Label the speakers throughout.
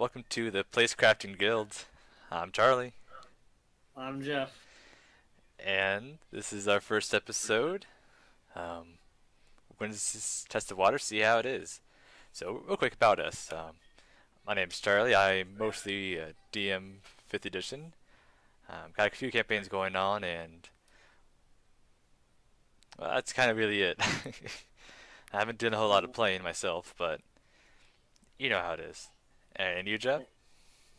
Speaker 1: welcome to the Placecrafting Guild. I'm Charlie,
Speaker 2: I'm Jeff.
Speaker 1: and this is our first episode. We're going to test the water, see how it is. So, real quick about us. My name's Charlie. I mostly DM 5th edition. Got a few campaigns going on, and well, that's kind of really it. I haven't done a whole lot of playing myself, but you know how it is. And you, Jeff?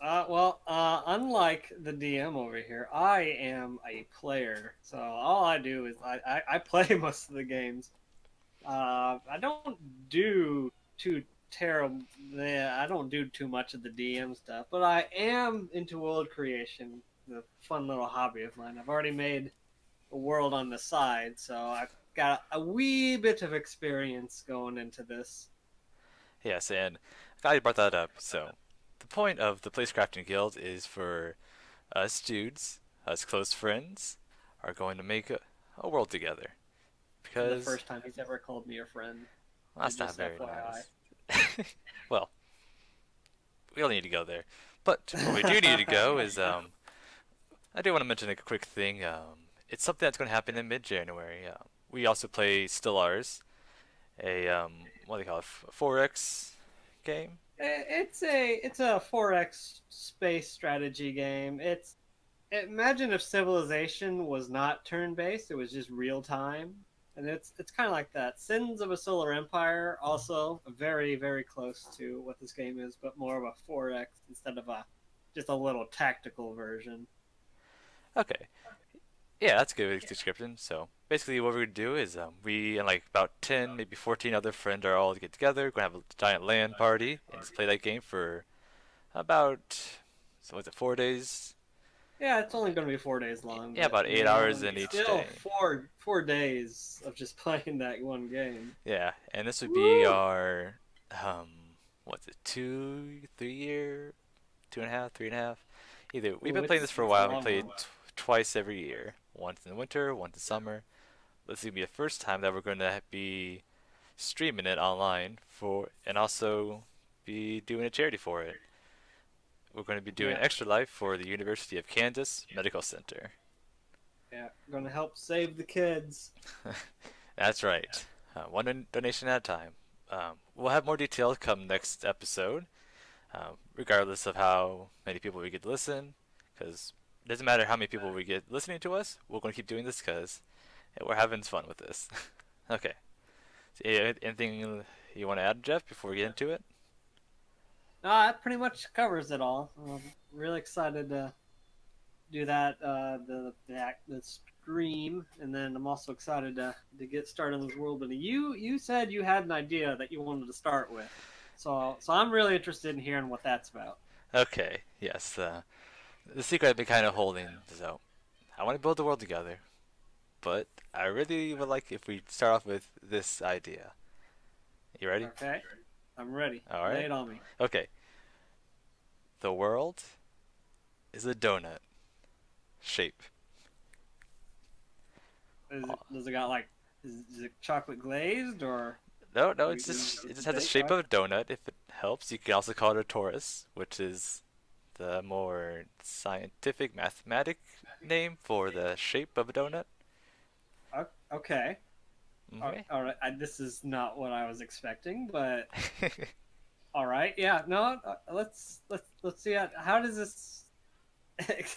Speaker 2: Unlike the DM over here, I am a player. So all I do is I play most of the games. I don't do too terrible. Yeah, I don't do too much of the DM stuff, but I am into world creation. The fun little hobby of mine. I've already made a world on the side, so I've got a wee bit of experience going into this.
Speaker 1: Yes, and I'm glad you brought that up. So, the point of the Placecrafting Guild is for us dudes, us close friends, are going to make a world together.
Speaker 2: This is the
Speaker 1: Because,
Speaker 2: first time he's ever called me a friend.
Speaker 1: well, that's not
Speaker 2: Just
Speaker 1: very
Speaker 2: FYI.
Speaker 1: nice. Well, we don't need to go there. But what we do need to go is, I do want to mention a quick thing. It's something that's going to happen in mid-January. We also play Stellars, a, what do they call it, 4X game?
Speaker 2: It's a 4X space strategy game. Imagine if Civilization was not turn-based, it was just real time. And it's kind of like that. Sins of a Solar Empire also very very close to what this game is, but more of a 4X instead of a just a little tactical version.
Speaker 1: Okay. Yeah, that's a good description. So basically, what we're gonna do is we and like about 10, maybe 14 other friends are all to get together. Gonna have a giant LAN party and just play that game for about so what's it, 4 days?
Speaker 2: Yeah, it's only going to be 4 days long,
Speaker 1: Yeah,
Speaker 2: but
Speaker 1: about 8 hours in each
Speaker 2: still
Speaker 1: day.
Speaker 2: four days of just playing that one game.
Speaker 1: Yeah, and this would be
Speaker 2: Woo!
Speaker 1: our um, what's it, 2, 3 year, 2.5, 3.5. Either we've
Speaker 2: Ooh,
Speaker 1: been playing this for a
Speaker 2: it's a
Speaker 1: while. We
Speaker 2: long
Speaker 1: played
Speaker 2: one.
Speaker 1: twice every year, once in the winter, once in summer. This is gonna be the first time that we're going to be streaming it online for, and also be doing a charity for it. We're going to be doing
Speaker 2: Yeah,
Speaker 1: Extra Life for the University of Kansas Medical Center.
Speaker 2: yeah, going to help save the kids.
Speaker 1: That's right. One donation at a time. We'll have more details come next episode, regardless of how many people we get to listen, because it doesn't matter how many people we get listening to us. We're going to keep doing this because we're having fun with this. Okay. So, anything you want to add, Jeff, before we get into it?
Speaker 2: That pretty much covers it all. I'm really excited to do that. The stream, and then I'm also excited to get started in this world. But you said you had an idea that you wanted to start with, so I'm really interested in hearing what that's about.
Speaker 1: Okay. Yes. The secret I've been kind of holding. So, I want to build the world together, but I really would like if we start off with this idea. You ready?
Speaker 2: Okay, I'm ready.
Speaker 1: All
Speaker 2: Lay
Speaker 1: right.
Speaker 2: it on me.
Speaker 1: Okay. The world is a donut shape.
Speaker 2: Does it got like? Is it chocolate glazed or?
Speaker 1: No, no,
Speaker 2: We, we,
Speaker 1: it just has the shape of a donut. If it helps, you can also call it a torus, which is the more scientific, mathematic name for the shape of a donut.
Speaker 2: Okay.
Speaker 1: Okay.
Speaker 2: All right. This is not what I was expecting, but all right. Yeah. No. Let's see. How does this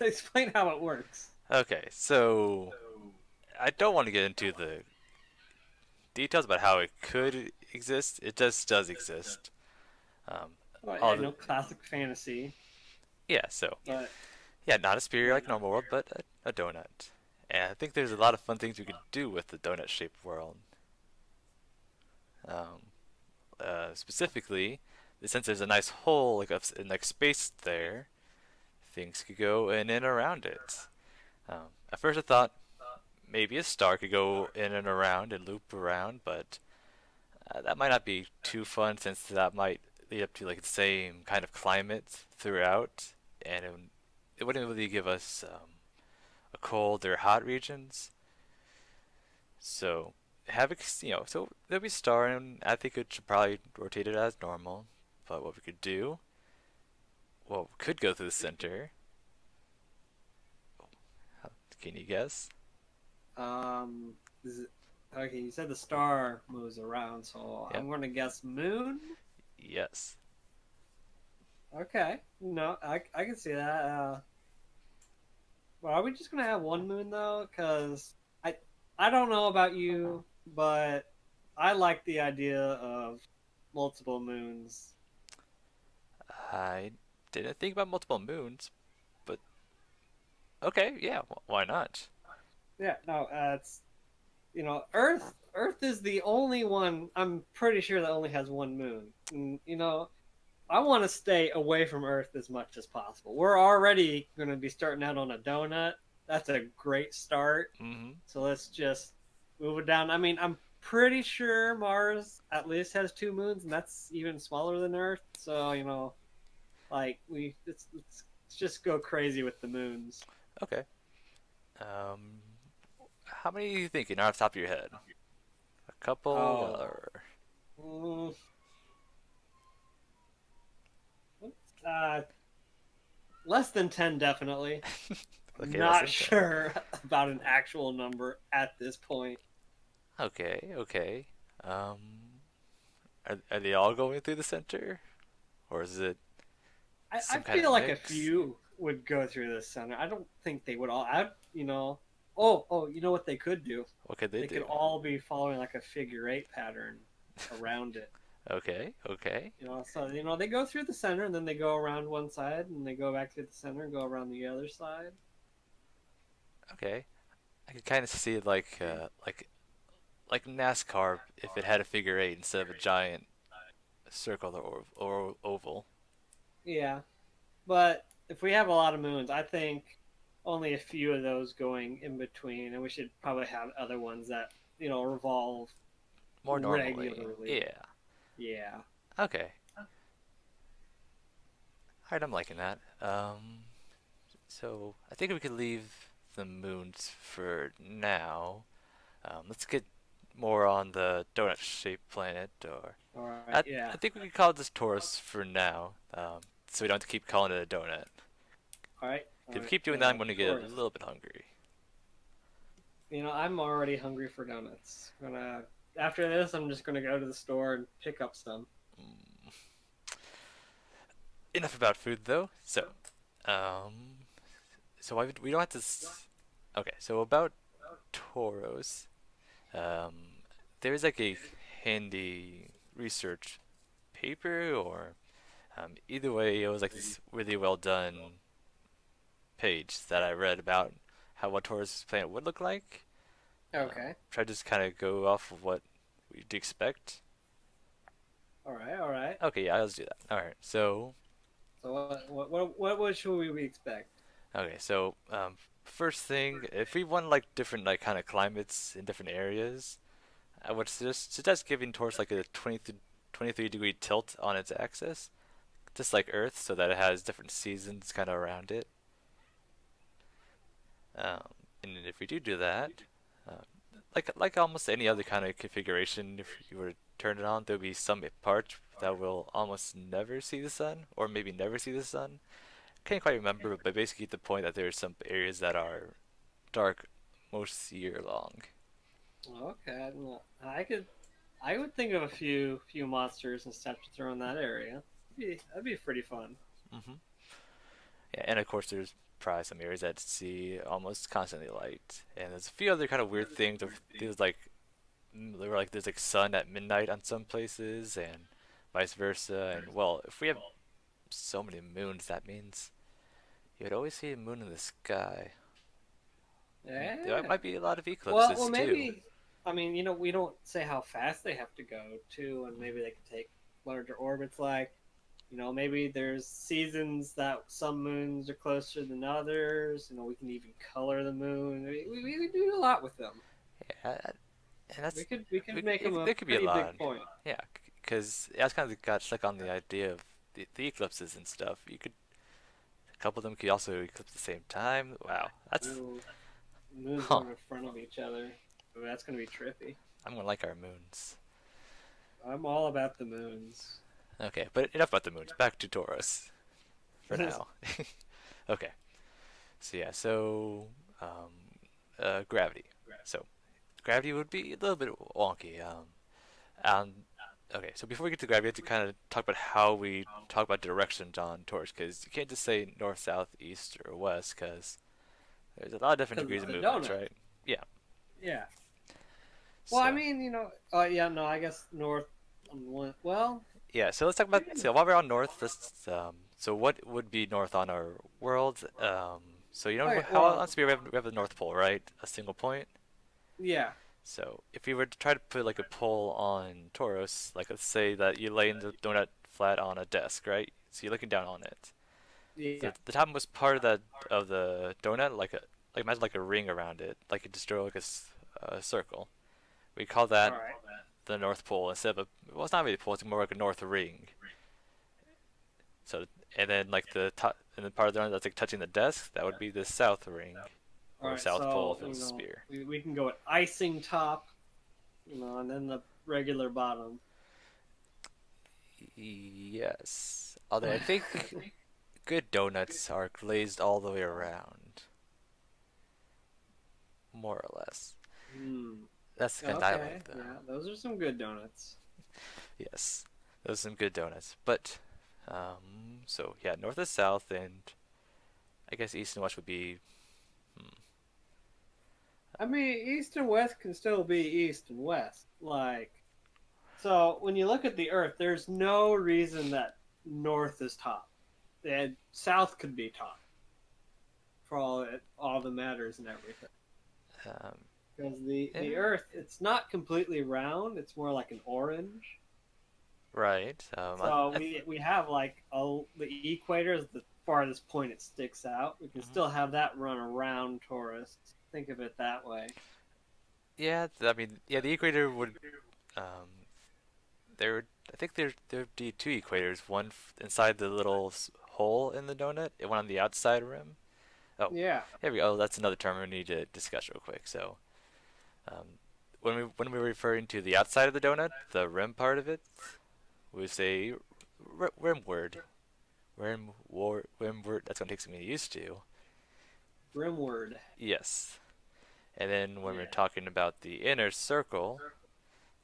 Speaker 2: explain how it works?
Speaker 1: Okay, so I don't want to get into the details about how it could exist. It just does exist. Um,
Speaker 2: Well,
Speaker 1: all
Speaker 2: I
Speaker 1: the
Speaker 2: know classic fantasy,
Speaker 1: yeah, so
Speaker 2: but
Speaker 1: yeah, not a sphere like normal world, but a donut. And I think there's a lot of fun things we could do with the donut-shaped world. Um, Specifically, since there's a nice hole, like space there, things could go in and around it. At first, I thought maybe a star could go in and around and loop around, but that might not be too fun since that might lead up to like the same kind of climate throughout, and it wouldn't really give us a cold or hot regions. So so there'll be a star, and I think it should probably rotate it as normal. But what we could do well, we could go through the center. How- Can you guess?
Speaker 2: Um, is it, okay, you said the star moves around, so
Speaker 1: Yep.
Speaker 2: I'm gonna guess moon.
Speaker 1: Yes.
Speaker 2: Okay, no, I can see that. Well, are we just gonna have one moon though? Because I don't know about you, but I like the idea of multiple moons.
Speaker 1: I didn't think about multiple moons, but okay, yeah, why not?
Speaker 2: Yeah, no, it's Earth is the only one. I'm pretty sure that only has one moon. And, I want to stay away from Earth as much as possible. We're already going to be starting out on a donut. That's a great start.
Speaker 1: Mm-hmm.
Speaker 2: So let's just move it down. I mean, I'm pretty sure Mars at least has two moons, and that's even smaller than Earth. So like let's just go crazy with the moons.
Speaker 1: Okay. Um, how many are you thinking off the top of your head? A couple
Speaker 2: Oh,
Speaker 1: or
Speaker 2: mm, uh, less than 10, definitely.
Speaker 1: okay, less
Speaker 2: Not
Speaker 1: than 10.
Speaker 2: sure about an actual number at this point.
Speaker 1: Okay, okay. Um, are they all going through the center, or is it
Speaker 2: I
Speaker 1: some kind of
Speaker 2: feel like a
Speaker 1: mix?
Speaker 2: few would go through the center. I don't think they would all. You know what they could do?
Speaker 1: What could they
Speaker 2: They
Speaker 1: do?
Speaker 2: could all be following like a figure-8 pattern around it.
Speaker 1: Okay, okay,
Speaker 2: So they go through the center and then they go around one side and they go back through the center and go around the other side.
Speaker 1: okay. I could kind of see it like NASCAR if it had a figure eight instead of a giant circle or oval.
Speaker 2: Yeah, but if we have a lot of moons, I think only a few of those going in between, and we should probably have other ones that revolve
Speaker 1: More normally.
Speaker 2: regularly.
Speaker 1: Yeah.
Speaker 2: Yeah.
Speaker 1: Okay. Alright, I'm liking that. So I think we could leave the moons for now. Let's get more on the donut-shaped planet, or
Speaker 2: All right.
Speaker 1: I
Speaker 2: Yeah.
Speaker 1: think we can call this Taurus for now, so we don't have to keep calling it a donut.
Speaker 2: All right. All
Speaker 1: If we
Speaker 2: right.
Speaker 1: keep doing that, I'm going to get a
Speaker 2: Taurus.
Speaker 1: little bit hungry.
Speaker 2: I'm already hungry for donuts. After this, I'm just gonna go to the store and pick up some.
Speaker 1: Mm. Enough about food, though. Um, so we don't have to. Okay, so about Tauros, um, there's like a handy research paper, or either way, it was like this really well done page that I read about how what Taurus planet would look like.
Speaker 2: Okay.
Speaker 1: Try to just kind of go off of what we'd expect.
Speaker 2: All right. All right.
Speaker 1: Okay, yeah, let's do that. All right, so
Speaker 2: So what should we expect?
Speaker 1: okay, so first thing, if we want like different like kind of climates in different areas, I would suggest giving Taurus like a 23-degree tilt on its axis, just like Earth, so that it has different seasons kind of around it. Um, and if we do that, uh, like almost any other kind of configuration, if you were to turn it on, there'll be some parts that will almost never see the sun, or maybe never see the sun. Can't quite remember, but basically the point that there are some areas that are dark most year long.
Speaker 2: Okay. Well, I would think of a few monsters and stuff to throw in that area. That'd be pretty fun.
Speaker 1: Hmm. Yeah, and of course there's probably some areas that see almost constantly light, and there's a few other kind of weird things. There's like there's like sun at midnight on some places, and vice versa. And well, if we have so many moons, that means you would always see a moon in the sky. And there
Speaker 2: Yeah.
Speaker 1: might be a lot of
Speaker 2: Well,
Speaker 1: eclipses too.
Speaker 2: maybe. I mean, we don't say how fast they have to go too, and maybe they can take larger orbits. Like, maybe there's seasons that some moons are closer than others. We can even color the moon. We do a lot with them.
Speaker 1: Yeah, and
Speaker 2: We could make them a
Speaker 1: there could be a
Speaker 2: pretty
Speaker 1: lot.
Speaker 2: big point.
Speaker 1: Yeah, because I was kind of got stuck on the idea of the eclipses and stuff. You could a couple of them could also eclipse at the same time. Wow, that's
Speaker 2: Ooh, moons
Speaker 1: huh.
Speaker 2: going in front of each other. Ooh, that's gonna be trippy.
Speaker 1: I'm gonna like our moons.
Speaker 2: I'm all about the moons.
Speaker 1: Okay, but enough about the moons. Back to Taurus. for now. Okay. So yeah, gravity. So gravity would be a little bit wonky. Um, okay, so before we get to gravity, we have to kind of talk about how we talk about directions on torch, because you can't just say north, south, east, or west, because there's a lot of different
Speaker 2: Because
Speaker 1: degrees
Speaker 2: it's
Speaker 1: of
Speaker 2: the
Speaker 1: movements,
Speaker 2: donut.
Speaker 1: right? Yeah.
Speaker 2: Yeah. Well, I
Speaker 1: So
Speaker 2: mean, yeah, no, I guess north on one. Well,
Speaker 1: yeah, so let's talk about, so while we're on north, let's so what would be north on our world? So you know
Speaker 2: okay,
Speaker 1: how
Speaker 2: well,
Speaker 1: on Spear we have the North Pole, right? A single point.
Speaker 2: yeah,
Speaker 1: So if we were to try to put like a pole on Tauros, like let's say that you lay in the donut flat on a desk, right? So you're looking down on it.
Speaker 2: yeah.
Speaker 1: The topmost part of the donut, like imagine like a ring around it, like you just draw like a circle. We call
Speaker 2: All
Speaker 1: that
Speaker 2: right.
Speaker 1: the North Pole instead of well, it's not really a pole; it's more like a North Ring. So and then like the top and the part of the donut that's like touching the desk, that would be the South Ring
Speaker 2: All
Speaker 1: or
Speaker 2: right.
Speaker 1: South Pole
Speaker 2: So
Speaker 1: if it was a spear.
Speaker 2: we can go with icing top, and then the regular bottom.
Speaker 1: Yes. Although I think good donuts are glazed all the way around, more or less.
Speaker 2: Hmm.
Speaker 1: That's the kind I
Speaker 2: Okay.
Speaker 1: like, though.
Speaker 2: Yeah, those are some good donuts.
Speaker 1: Yes, those are some good donuts. But, so yeah, north and south, and I guess east and west would be. Hmm,
Speaker 2: I mean, east and west can still be east and west. So when you look at the Earth, there's no reason that north is top. And south could be top for all the matters and everything.
Speaker 1: um,
Speaker 2: Because the
Speaker 1: eh,
Speaker 2: Earth, it's not completely round; it's more like an orange.
Speaker 1: right.
Speaker 2: So we have the equator is the farthest point it sticks out. We can
Speaker 1: mhm.
Speaker 2: still have that run around Taurus. Think of it that way.
Speaker 1: Yeah, I mean, yeah, the equator would. Um, there, I think there'd be two equators. One inside the little hole in the donut, and one on the outside rim. Oh,
Speaker 2: Yeah.
Speaker 1: here we go. Oh, that's another term we need to discuss real quick. So, um, when we're referring to the outside of the donut, the rim part of it, we say rimward. Rimward. That's gonna take some getting used to.
Speaker 2: Rimward.
Speaker 1: Yes. And then when we're
Speaker 2: Yeah.
Speaker 1: talking about the inner circle,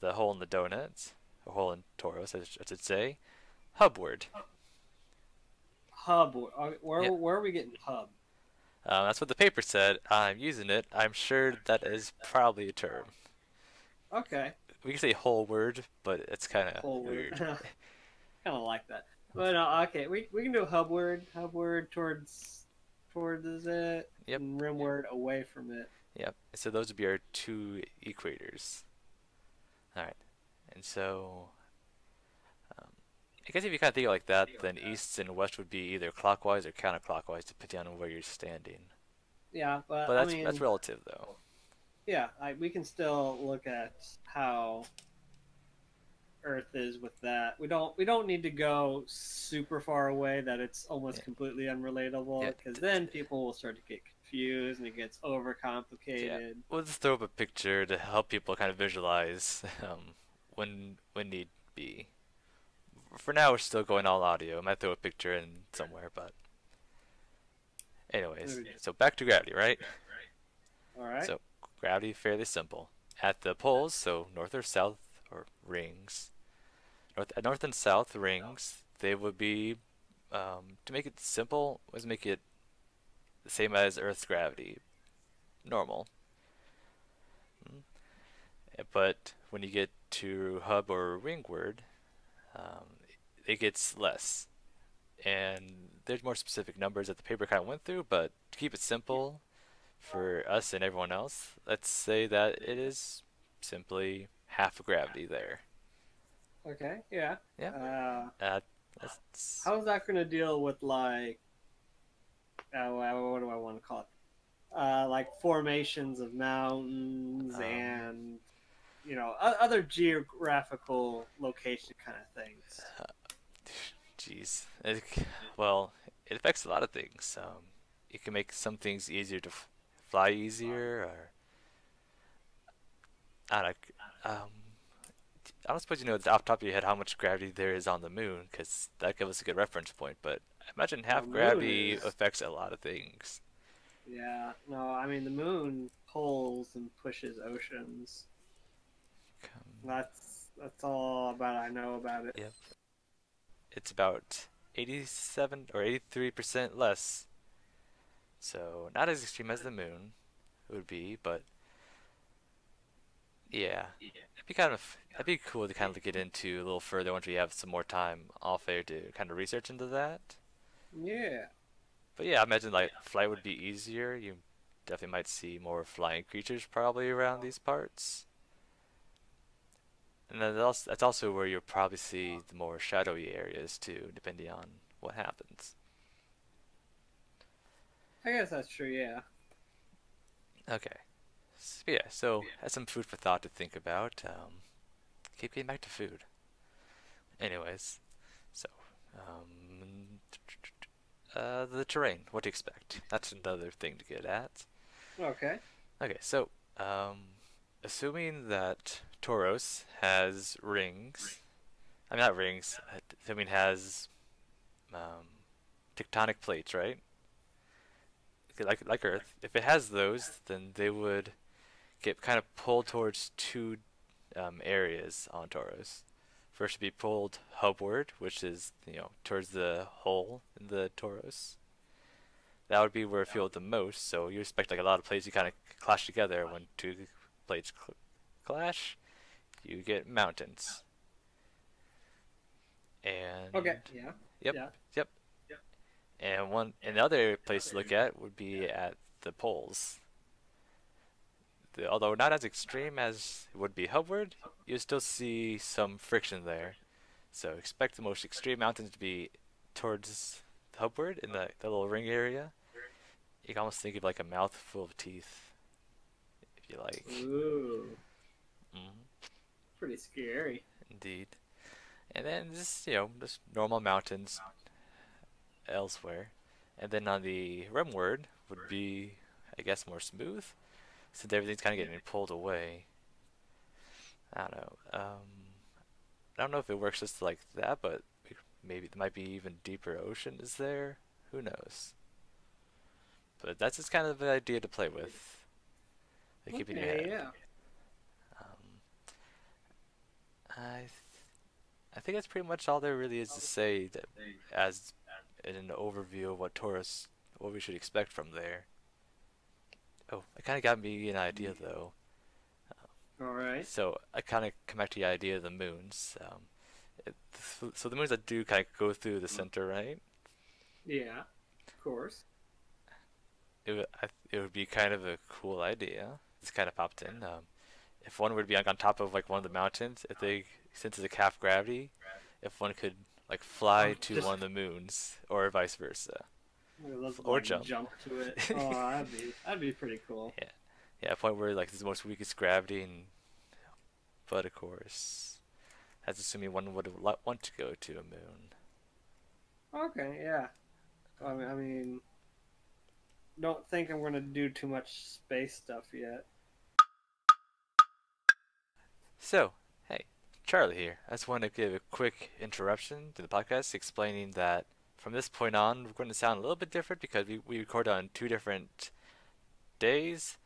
Speaker 1: the hole in the donut, or hole in Tauros, I should say, hubward.
Speaker 2: Hub.
Speaker 1: Yeah.
Speaker 2: Where are we getting hub?
Speaker 1: That's what the paper said. I'm using it. I'm sure that is probably a term.
Speaker 2: Okay.
Speaker 1: We can say whole word, but it's kind of
Speaker 2: Whole word.
Speaker 1: weird.
Speaker 2: Kind of like that. But okay, we can do hub word. Hub word towards it,
Speaker 1: Yep,
Speaker 2: and rim word away from it.
Speaker 1: yep. So those would be our two equators. All right, and so um, I guess if you kind of think like that, then east and west would be either clockwise or counterclockwise, depending on where you're standing.
Speaker 2: Yeah, but
Speaker 1: But
Speaker 2: I
Speaker 1: that's
Speaker 2: mean,
Speaker 1: relative, though.
Speaker 2: yeah, we can still look at how Earth is with that. We don't need to go super far away that it's
Speaker 1: Yeah,
Speaker 2: almost completely unrelatable
Speaker 1: yeah,
Speaker 2: because then people will start to get confused and it gets
Speaker 1: yeah.
Speaker 2: overcomplicated.
Speaker 1: We'll just throw up a picture to help people kind of visualize when need be. For now, we're still going all audio. I might throw a picture in somewhere, but anyways. So back to gravity, right?
Speaker 2: All right.
Speaker 1: So gravity fairly simple. At the poles, so north or south or rings, north and south rings, they would be to make it simple was make it the same as Earth's gravity, normal. Mm. But when you get to hub or ringward, um, it gets less. And there's more specific numbers that the paper kind of went through, but to keep it simple for us and everyone else, let's say that it is simply half of gravity there.
Speaker 2: Okay. Yeah.
Speaker 1: Yeah,
Speaker 2: Uh,
Speaker 1: uh, that's
Speaker 2: how is that going to deal with what do I want to call it? Like formations of mountains
Speaker 1: um,
Speaker 2: and other geographical location kind of things.
Speaker 1: jeez. Well, it affects a lot of things. It can make some things easier to fly easier, or I don't know. I don't suppose you know off the top of your head how much gravity there is on the moon, because that gives us a good reference point. But I imagine
Speaker 2: The
Speaker 1: half
Speaker 2: moon
Speaker 1: gravity
Speaker 2: is,
Speaker 1: affects a lot of things.
Speaker 2: yeah. No, I mean the moon pulls and pushes oceans.
Speaker 1: Come,
Speaker 2: That's all about I know about it.
Speaker 1: yep, it's about 87 or 83% less. So not as extreme as the moon would be, but yeah, that'd be cool to kind of get into a little further once we have some more time off air to kind of research into that.
Speaker 2: Yeah.
Speaker 1: But yeah, I imagine like flight would be easier. You definitely might see more flying creatures probably around these parts. And then that's also where you'll probably see the more shadowy areas too, depending on what happens.
Speaker 2: I guess that's true. Yeah.
Speaker 1: Okay. So, yeah, so that's some food for thought to think about. Keep getting back to food. Anyways, so the terrain. What to expect? That's another thing to get at.
Speaker 2: Okay.
Speaker 1: Okay, so um, assuming that Tauros has rings, I mean not rings. Assuming has um, tectonic plates, right? Like Earth. If it has those, then they would get kind of pulled towards two areas on Tauros. First, to be pulled hubward, which is towards the hole in the Tauros. That would be where it feels the most. So you expect like a lot of plates to kind of clash together. When two plates clash, you get mountains.
Speaker 2: Okay.
Speaker 1: And
Speaker 2: Yeah.
Speaker 1: yep,
Speaker 2: Yeah.
Speaker 1: yep. And another place to look at would be at the poles. Although not as extreme as it would be hubward, you still see some friction there. So expect the most extreme mountains to be towards hubward in the little ring area. You can almost think of like a mouthful of teeth, if you like.
Speaker 2: Ooh.
Speaker 1: Mm,
Speaker 2: Pretty scary.
Speaker 1: indeed. And then just normal mountains elsewhere. And then on the rimward would be, I guess, more smooth, since everything's kind of getting pulled away. I don't know. I don't know if it works just like that, but maybe there might be even deeper ocean is there. Who knows? But that's just kind of an idea to play with. To keep in your
Speaker 2: Okay.
Speaker 1: head.
Speaker 2: Yeah.
Speaker 1: Um, I think that's pretty much all there really is to say that as in an overview of what we should expect from there. Oh, it kind of got me an idea though.
Speaker 2: All right.
Speaker 1: So I kind of come back to the idea of the moons. It, so the moons that do kind of go through the center, right?
Speaker 2: Yeah. Of course.
Speaker 1: It would be kind of a cool idea. This kind of popped in. If one would be like on top of like one of the mountains, if they since it's a half gravity, if one could like fly to
Speaker 2: Just
Speaker 1: one of the moons or vice versa,
Speaker 2: let's
Speaker 1: or
Speaker 2: like
Speaker 1: jump.
Speaker 2: jump to it. Oh, that'd be pretty cool.
Speaker 1: Yeah, yeah, a point where like there's the most weakest gravity, but of course, that's assuming one would want to go to a moon.
Speaker 2: Okay. Yeah. I mean, don't think I'm gonna do too much space stuff yet.
Speaker 1: So, hey, Charlie here. I just want to give a quick interruption to the podcast explaining that from this point on, we're going to sound a little bit different because we record on two different days.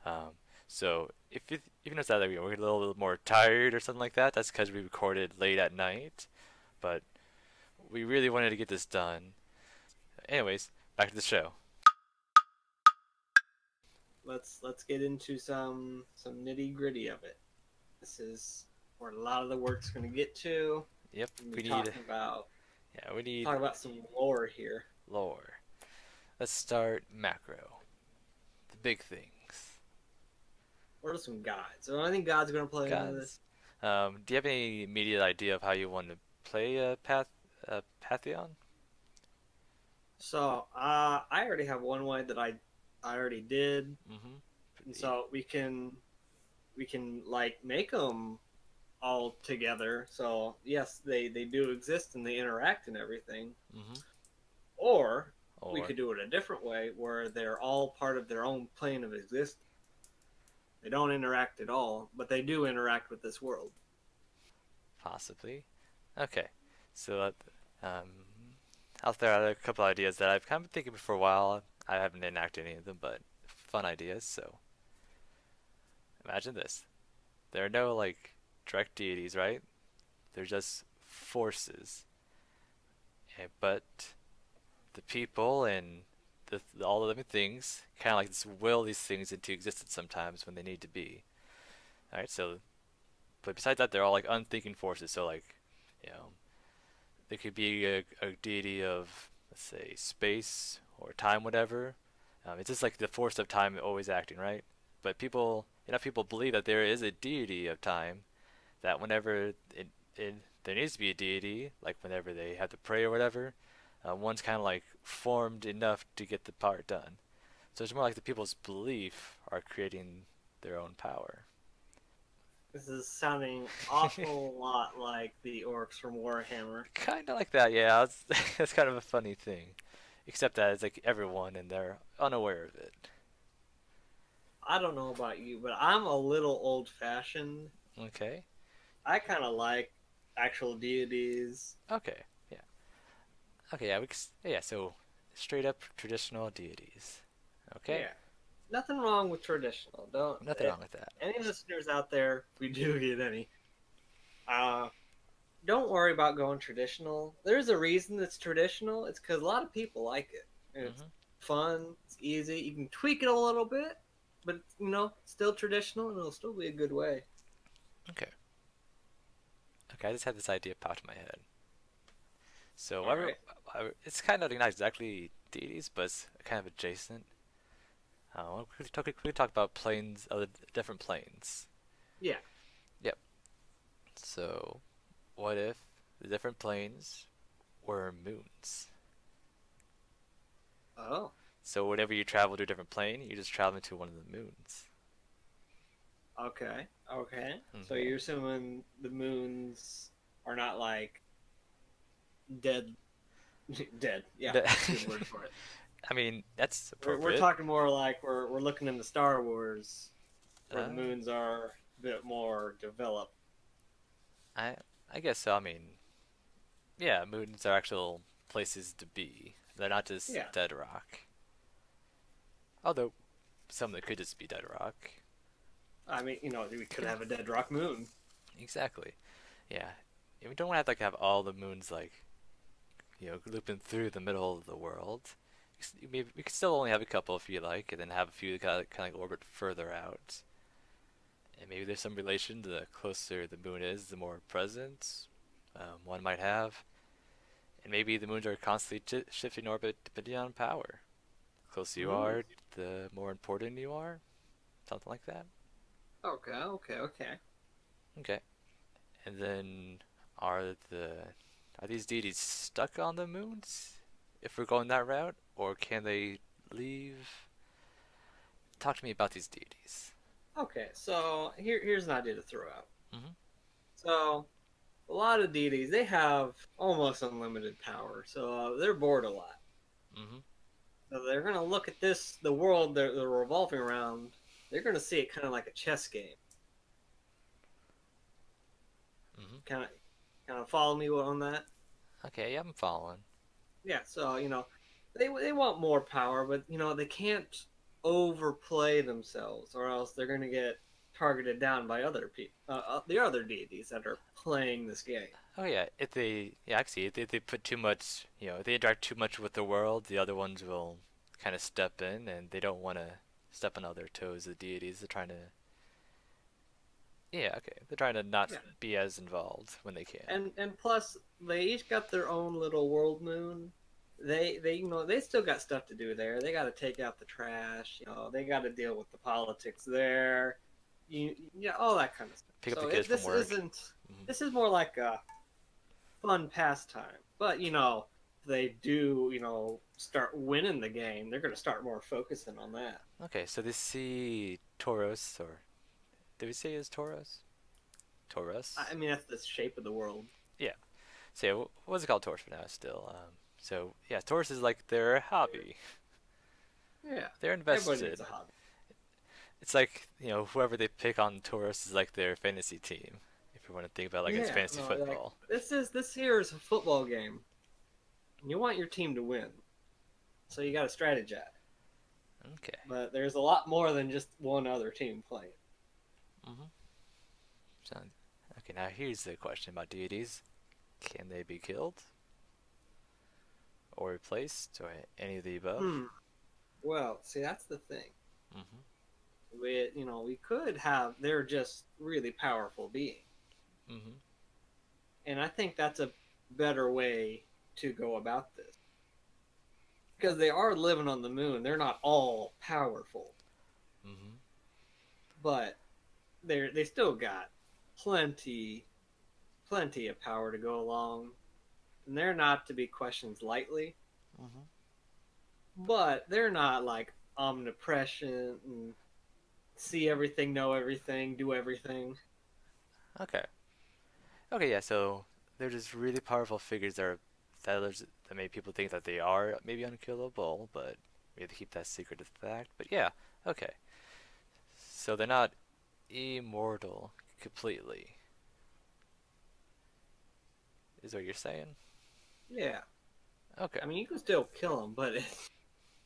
Speaker 1: Um, so if you notice that like, we're a little more tired or something like that, that's because we recorded late at night. But we really wanted to get this done. Anyways, back to the show.
Speaker 2: Let's get into some nitty gritty of it. This is where a lot of the work's gonna get to.
Speaker 1: Yep,
Speaker 2: We're
Speaker 1: we need we need
Speaker 2: talk about some lore here.
Speaker 1: lore. Let's start macro. The big things.
Speaker 2: What are some gods? So I think gods are gonna play into this.
Speaker 1: Gods. Do you have any immediate idea of how you want to play Pantheon?
Speaker 2: So I already have one way that I already did,
Speaker 1: Mm-hmm.
Speaker 2: and so we can like make them all together. So yes, they do exist and they interact and everything.
Speaker 1: Mm-hmm.
Speaker 2: Or we
Speaker 1: Or
Speaker 2: could do it a different way where they're all part of their own plane of existence. They don't interact at all, but they do interact with this world.
Speaker 1: possibly. Okay. So um, I'll throw out a couple ideas that I've kind of been thinking for a while. I haven't enacted any of them, but fun ideas. So imagine this: there are no like direct deities, right? They're just forces. But the people and all the living things kind of like just will these things into existence sometimes when they need to be. All right, so but besides that, they're all like unthinking forces. So like, you know, there could be a deity of, let's say, space or time, whatever. It's just like the force of time always acting, right? But people, enough people believe that there is a deity of time that whenever there needs to be a deity, like whenever they have to pray or whatever, one's kind of like formed enough to get the part done. So it's more like the people's belief are creating their own power.
Speaker 2: This is sounding awful lot like the orcs from Warhammer.
Speaker 1: Kind of like that, yeah. It's kind of a funny thing, except that it's like everyone and they're unaware of it.
Speaker 2: I don't know about you, but I'm a little old-fashioned.
Speaker 1: Okay.
Speaker 2: I kind of like actual deities.
Speaker 1: Okay. Yeah. Okay. Yeah. Yeah. So straight up traditional deities. Okay.
Speaker 2: Yeah, nothing wrong with traditional. Don't
Speaker 1: Nothing wrong with that.
Speaker 2: any listeners out there, if we do get any, uh, don't worry about going traditional. There's a reason it's traditional. It's because a lot of people like it. And it's
Speaker 1: Mhm.
Speaker 2: fun. It's easy. You can tweak it a little bit, but still traditional, and it'll still be a good way.
Speaker 1: Okay. Okay. I just had this idea pop in my head. So
Speaker 2: All right.
Speaker 1: it's kind of not exactly deities, but it's kind of adjacent. We could talk about planes, other different planes.
Speaker 2: Yeah.
Speaker 1: Yep. So, what if the different planes were moons?
Speaker 2: Oh.
Speaker 1: So whenever you travel to a different plane, you just travel into one of the moons.
Speaker 2: Okay. Okay. So
Speaker 1: Okay.
Speaker 2: you're assuming the moons are not like dead. Dead. Yeah, that's a good word for it.
Speaker 1: I mean, that's
Speaker 2: We're
Speaker 1: appropriate.
Speaker 2: talking more like we're looking into Star Wars, where the
Speaker 1: Uh,
Speaker 2: moons are a bit more developed.
Speaker 1: I I guess so. I mean, yeah, moons are actual places to be. They're not just
Speaker 2: Yeah.
Speaker 1: dead rock. Although some of them could just be dead rock.
Speaker 2: I mean, we could have a dead rock moon.
Speaker 1: Exactly. Yeah. And we don't want to have all the moons looping through the middle of the world. Maybe we could still only have a couple if you like, and then have a few that kind of orbit further out. And maybe there's some relation to the closer the moon is, the more presence one might have. And maybe the moons are constantly shifting orbit depending on power. The closer you
Speaker 2: Mm.
Speaker 1: are, the more important you are. Something like that.
Speaker 2: Okay, okay, okay.
Speaker 1: Okay. And then are the are these deities stuck on the moons if we're going that route, or can they leave? Talk to me about these deities.
Speaker 2: Okay, so here's an idea to throw out.
Speaker 1: Mhm.
Speaker 2: So a lot of deities they have almost unlimited power, so they're bored a lot.
Speaker 1: Mhm.
Speaker 2: So they're gonna look at the world they're revolving around. They're gonna see it kind of like a chess game.
Speaker 1: Mhm.
Speaker 2: Kind of follow me on that.
Speaker 1: Okay, yeah, I'm following.
Speaker 2: Yeah, so they want more power, but they can't overplay themselves, or else they're gonna get targeted down by other people, the other deities that are playing this game.
Speaker 1: Oh yeah, if they yeah, actually, if they put too much, if they interact too much with the world, the other ones will kind of step in, and they don't want to step on other toes. The deities, they're trying to yeah, okay, they're trying to not
Speaker 2: Yeah,
Speaker 1: be as involved when they can.
Speaker 2: and plus they each got their own little world moon. They still got stuff to do there. They got to take out the trash. They got to deal with the politics there. All that kind of stuff.
Speaker 1: Pick up the
Speaker 2: So
Speaker 1: kids from
Speaker 2: this
Speaker 1: work.
Speaker 2: isn't.
Speaker 1: Mhm.
Speaker 2: This is more like a fun pastime. But they do start winning the game. They're going to start more focusing on that.
Speaker 1: Okay, so they see Tauros, or did we say is Tauros? Taurus?
Speaker 2: I mean, that's the shape of the world.
Speaker 1: Yeah. So yeah, what's it called Taurus for now still? So yeah, Taurus is like their hobby.
Speaker 2: Yeah,
Speaker 1: They're
Speaker 2: everybody needs
Speaker 1: invested.
Speaker 2: a hobby.
Speaker 1: It's like, whoever they pick on Taurus is like their fantasy team. If you want to think about like it's
Speaker 2: Yeah,
Speaker 1: fantasy
Speaker 2: no, like
Speaker 1: football.
Speaker 2: this here is a football game. And you want your team to win. So you got to strategize.
Speaker 1: Okay.
Speaker 2: But there's a lot more than just one other team playing.
Speaker 1: Mm-hmm. So, okay, now here's the question about deities. Can they be killed? Or replaced? Or any of the above?
Speaker 2: Hmm. Well, see, that's the thing.
Speaker 1: Mm-hmm.
Speaker 2: We could have, they're just really powerful beings.
Speaker 1: Mm-hmm.
Speaker 2: And I think that's a better way to go about this. Because they are living on the moon. They're not all powerful.
Speaker 1: Mm-hmm.
Speaker 2: But they still got plenty of power to go along. And they're not to be questioned lightly.
Speaker 1: Mm-hmm.
Speaker 2: But they're not like omnipresent and see everything, know everything, do everything.
Speaker 1: Okay. Okay, yeah, so they're just really powerful figures that make people think that they are maybe unkillable, but we have to keep that secret as fact. But yeah, okay. So they're not immortal completely, is what you're saying?
Speaker 2: Yeah.
Speaker 1: Okay.
Speaker 2: I mean, you can still kill them, but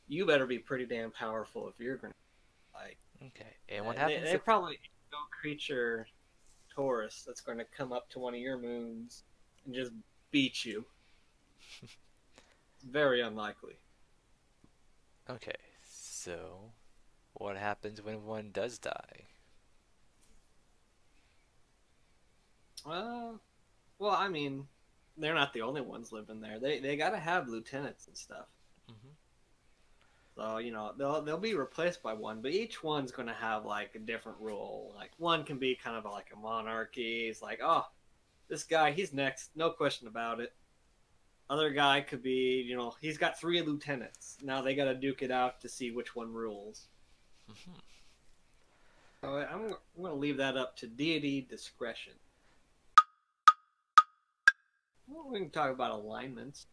Speaker 2: you better be pretty damn powerful if you're going to like.
Speaker 1: Okay. And what
Speaker 2: They
Speaker 1: happens if
Speaker 2: probably no creature Taurus that's going to come up to one of your moons and just beat you. Very unlikely.
Speaker 1: Okay. So what happens when one does die?
Speaker 2: Uh, well, I mean, they're not the only ones living there. They got to have lieutenants and stuff.
Speaker 1: Hmm.
Speaker 2: So they'll be replaced by one, but each one's going to have like a different role. Like one can be kind of like a monarchy. It's like, oh, this guy, he's next, no question about it. Other guy could be, he's got 3 lieutenants. Now they got to duke it out to see which one rules.
Speaker 1: Hmm.
Speaker 2: So I'm going to leave that up to deity discretion. Well, we can talk about alignments.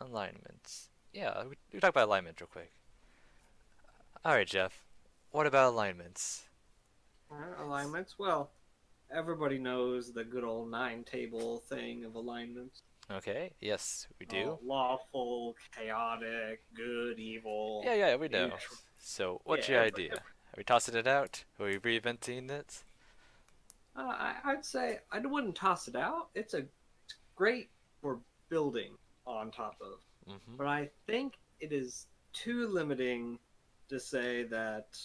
Speaker 1: Alignments. Yeah, we talk about alignment real quick. All right, Jeff. What about alignments?
Speaker 2: Alignments. Well, everybody knows the good old 9 table thing of alignments.
Speaker 1: Okay. Yes, we do.
Speaker 2: Lawful, chaotic, good, evil,
Speaker 1: Yeah, yeah, we know.
Speaker 2: neutral.
Speaker 1: So,
Speaker 2: Yeah,
Speaker 1: what's your idea? Are we tossing it out? Are we reinventing it?
Speaker 2: I'd say I wouldn't toss it out. It's great for building on top of,
Speaker 1: Mm-hmm.
Speaker 2: but I think it is too limiting to say that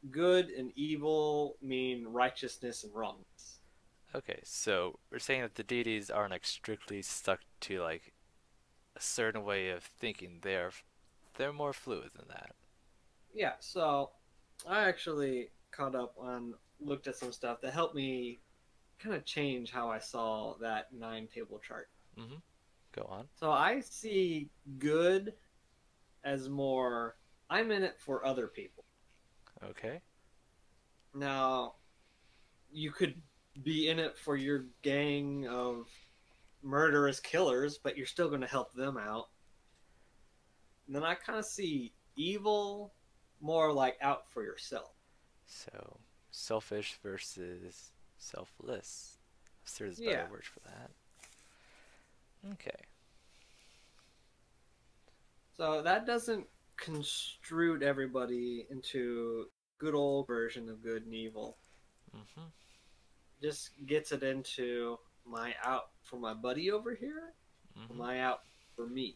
Speaker 2: good and evil mean righteousness and wrongness.
Speaker 1: Okay, so we're saying that the deities aren't like strictly stuck to like a certain way of thinking. They're more fluid than that.
Speaker 2: Yeah, so I actually caught up on looked at some stuff that helped me kind of change how I saw that 9 table chart.
Speaker 1: Mm-hmm. Go on.
Speaker 2: So I see good as more I'm in it for other people.
Speaker 1: Okay.
Speaker 2: Now, you could be in it for your gang of murderous killers, but you're still going to help them out. And then I kind of see evil more like out for yourself.
Speaker 1: So, selfish versus selfless. If there's a better
Speaker 2: Yeah.
Speaker 1: word for that. Okay.
Speaker 2: So that doesn't construe everybody into good old version of good and evil.
Speaker 1: Mm-hmm.
Speaker 2: Just gets it into my out for my buddy over here,
Speaker 1: Mm-hmm.
Speaker 2: my out for me.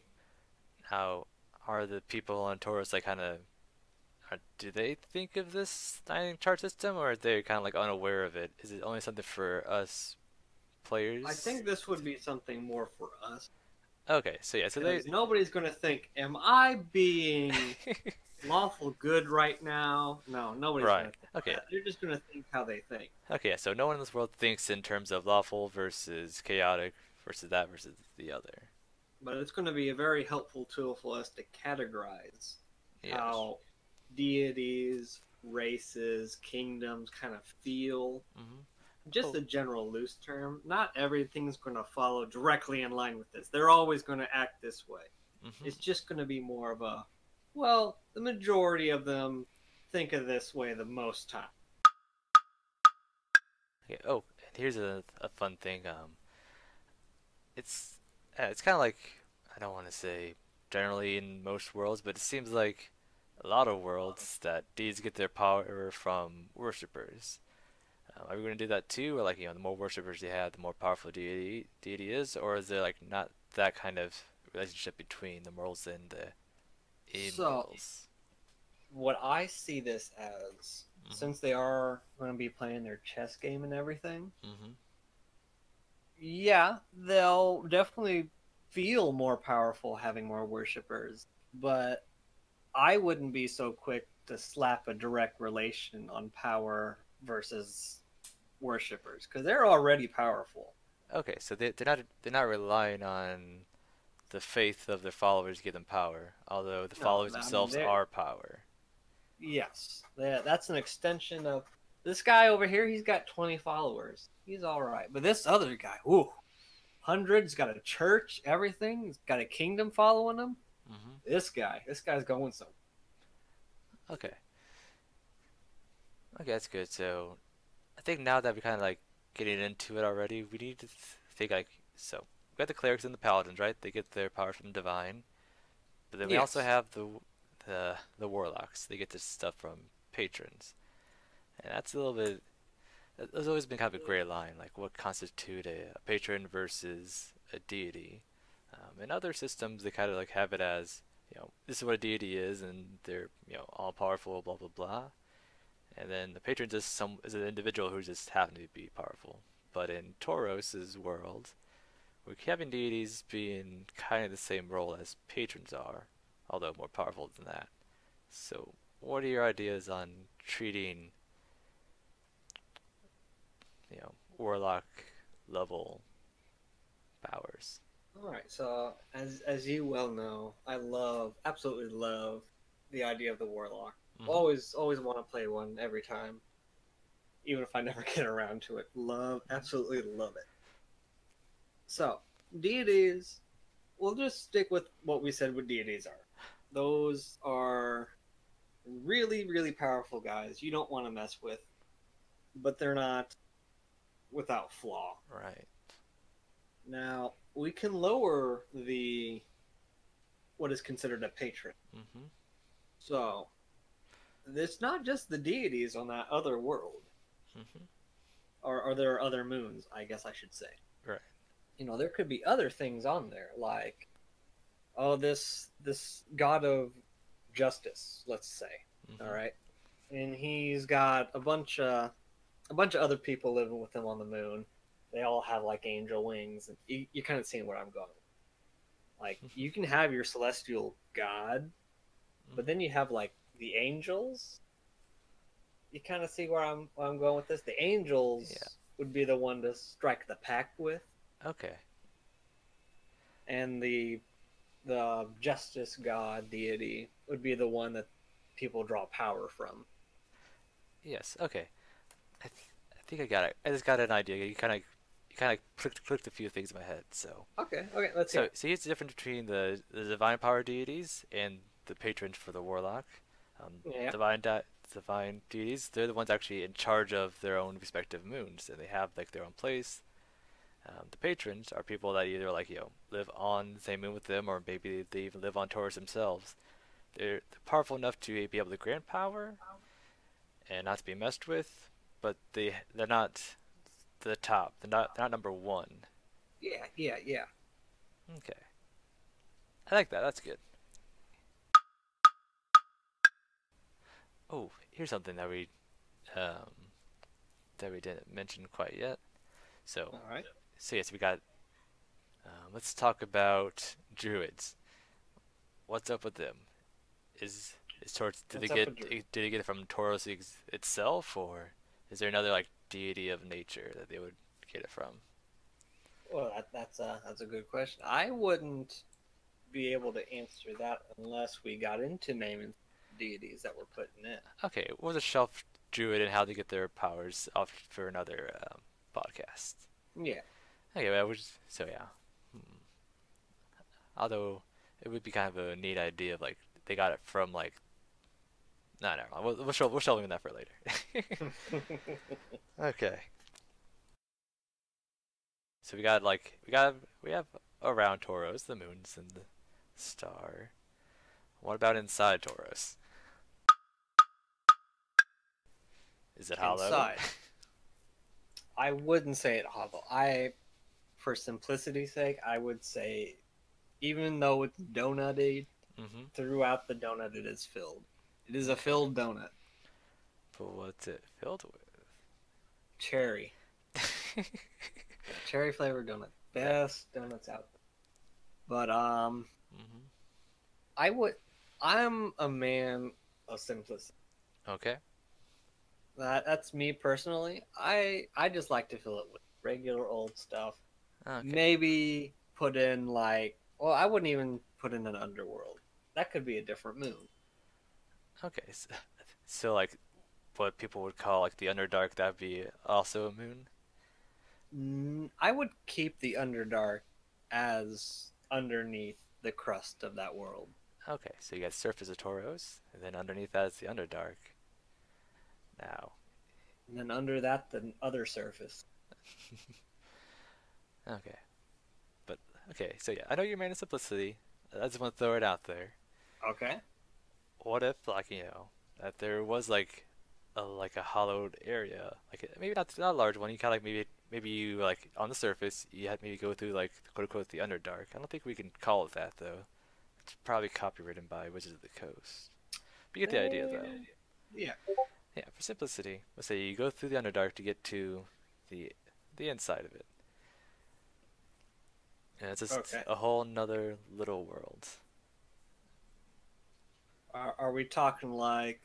Speaker 1: Now, are the people on Taurus like kind of do they think of this dining chart system, or are they kind of like unaware of it? Is it only something for us players?
Speaker 2: I think this would be something more for us.
Speaker 1: Okay, so yeah, so they.
Speaker 2: Because nobody's going to think, am I being lawful good right now? No, nobody's
Speaker 1: Right.
Speaker 2: going to think
Speaker 1: Okay.
Speaker 2: that. They're just going to think how they think.
Speaker 1: Okay, so no one in this world thinks in terms of lawful versus chaotic versus that versus the other.
Speaker 2: But it's going to be a very helpful tool for us to categorize
Speaker 1: Yeah.
Speaker 2: how deities, races, kingdoms kind of feel.
Speaker 1: Mm-hmm.
Speaker 2: Just a general loose term. Not everything's going to follow directly in line with this. They're always going to act this way.
Speaker 1: Mm-hmm.
Speaker 2: It's just going to be more of a, well, the majority of them think of this way the most time.
Speaker 1: Okay. Oh, and here's a fun thing. It's it's kind of like, I don't want to say generally in most worlds, but it seems like a lot of worlds that deities get their power from worshippers. Are we going to do that too, or like the more worshippers you have, the more powerful deity is, or is there like not that kind of relationship between the mortals and the
Speaker 2: So,
Speaker 1: immortals?
Speaker 2: what I see this as,
Speaker 1: Mhm.
Speaker 2: since they are going to be playing their chess game and everything,
Speaker 1: Mhm.
Speaker 2: yeah, they'll definitely feel more powerful having more worshippers, but I wouldn't be so quick to slap a direct relation on power versus worshippers because they're already powerful.
Speaker 1: Okay, so they're not relying on the faith of their followers to give them power, although the
Speaker 2: No,
Speaker 1: followers
Speaker 2: I mean
Speaker 1: themselves
Speaker 2: they're
Speaker 1: are power.
Speaker 2: yes, that's an extension of this guy over here. He's got 20 followers. He's all right, but this other guy, ooh, hundreds, got a church, everything. He's got a kingdom following him.
Speaker 1: Mhm.
Speaker 2: This guy's going some.
Speaker 1: Okay. Okay, that's good. So I think now that we're kind of like getting into it already, we need to think like so. We got the clerics and the paladins, right? They get their power from divine, but then we also
Speaker 2: Yes.
Speaker 1: have the warlocks. They get this stuff from patrons, and that's a little bit. There's always been kind of a gray line, like what constitute a patron versus a deity. In other systems, they kind of like have it as this is what a deity is, and they're all powerful, blah blah blah. And then the patron is an individual who just happens to be powerful. But in Tauros's world, we're having deities being kind of the same role as patrons are, although more powerful than that. So, what are your ideas on treating, warlock level powers?
Speaker 2: All right. So as you well know, I absolutely love the idea of the warlock.
Speaker 1: Mm-hmm.
Speaker 2: Always want to play one every time, even if I never get around to it. Absolutely love it. So deities, we'll just stick with what we said what deities are. Those are really powerful guys you don't want to mess with, but they're not without flaw.
Speaker 1: Right.
Speaker 2: Now we can lower the what is considered a patron.
Speaker 1: Mm-hmm.
Speaker 2: So it's not just the deities on that other world,
Speaker 1: Mm-hmm.
Speaker 2: or there are other moons, I guess I should say.
Speaker 1: Right.
Speaker 2: There could be other things on there, like this god of justice, let's say. All
Speaker 1: Mm-hmm.
Speaker 2: right, and he's got a bunch of other people living with him on the moon. They all have like angel wings, and you kind of seeing where I'm going. Like you can have your celestial god, but
Speaker 1: Mm-hmm.
Speaker 2: then you have like the angels. You kind of see where I'm going with this. The
Speaker 1: Yeah.
Speaker 2: angels would be the one to strike the pact with,
Speaker 1: Okay.
Speaker 2: and the justice god deity would be the one that people draw power from.
Speaker 1: Yes. Okay. I think I got it. I just got an idea. You kind of clicked a few things in my head. So
Speaker 2: Okay, let's hear
Speaker 1: so
Speaker 2: it.
Speaker 1: so here's the difference between the divine power deities and the patrons for the warlock.
Speaker 2: Yeah,
Speaker 1: Divine deities, they're the ones actually in charge of their own respective moons, and they have like their own place. The patrons are people that either like live on the same moon with them, or maybe they even live on Taurus themselves. They're powerful enough to be able to grant power and not to be messed with, but they're not the top. They're not number one.
Speaker 2: yeah.
Speaker 1: Okay, I like that. That's good. Oh, here's something um, that we didn't mention quite yet. So,
Speaker 2: All right.
Speaker 1: so yes, we got. Let's talk about druids. What's up with them? Is Taurus? Did they
Speaker 2: What's up
Speaker 1: get
Speaker 2: with Drew?
Speaker 1: did they get it from Taurus itself, or is there another like deity of nature that they would get it from?
Speaker 2: Well, that's a good question. I wouldn't be able to answer that unless we got into naming deities that we're putting in.
Speaker 1: Okay, we'll just shelf druid and how they get their powers off for another podcast.
Speaker 2: Yeah.
Speaker 1: Okay, well, so yeah. Hmm. Although it would be kind of a neat idea of like they got it from like no, never mind. We'll shelving that for later. Okay. So we have around Tauros, the moon's and the star. What about inside Tauros? Is it hollow?
Speaker 2: Inside, I wouldn't say it hollow. For simplicity's sake, I would say, even though it's donutted,
Speaker 1: Mm-hmm.
Speaker 2: throughout the donut it is filled. It is a filled donut.
Speaker 1: But what's it filled
Speaker 2: Cherry.
Speaker 1: with?
Speaker 2: Cherry flavored donut. Best donuts out there. But
Speaker 1: Mm-hmm.
Speaker 2: I would I'm a man of simplicity.
Speaker 1: Okay.
Speaker 2: That's me personally. I just like to fill it with regular old stuff.
Speaker 1: Okay.
Speaker 2: Maybe put in like, well, I wouldn't even put in an underworld. That could be a different moon.
Speaker 1: Okay. So like, what people would call like the Underdark, that'd be also a moon.
Speaker 2: I would keep the Underdark as underneath the crust of that world.
Speaker 1: Okay. So you got surface of Tauros, and then underneath that is the Underdark. Now.
Speaker 2: And then under that, the other surface.
Speaker 1: Okay. But okay. So yeah, I know you're man of simplicity. I just want to throw it out there.
Speaker 2: Okay.
Speaker 1: What if like that there was like a hollowed area, like maybe not a large one. You kind of like maybe you like on the surface you had maybe go through like quote unquote the Underdark. I don't think we can call it that though. It's probably copywritten by Wizards of the Coast. But you get the idea though.
Speaker 2: Yeah.
Speaker 1: Yeah, for simplicity, let's say you go through the Underdark to get to the the inside of it, and it's just
Speaker 2: Okay.
Speaker 1: a whole nother little world.
Speaker 2: Are we talking like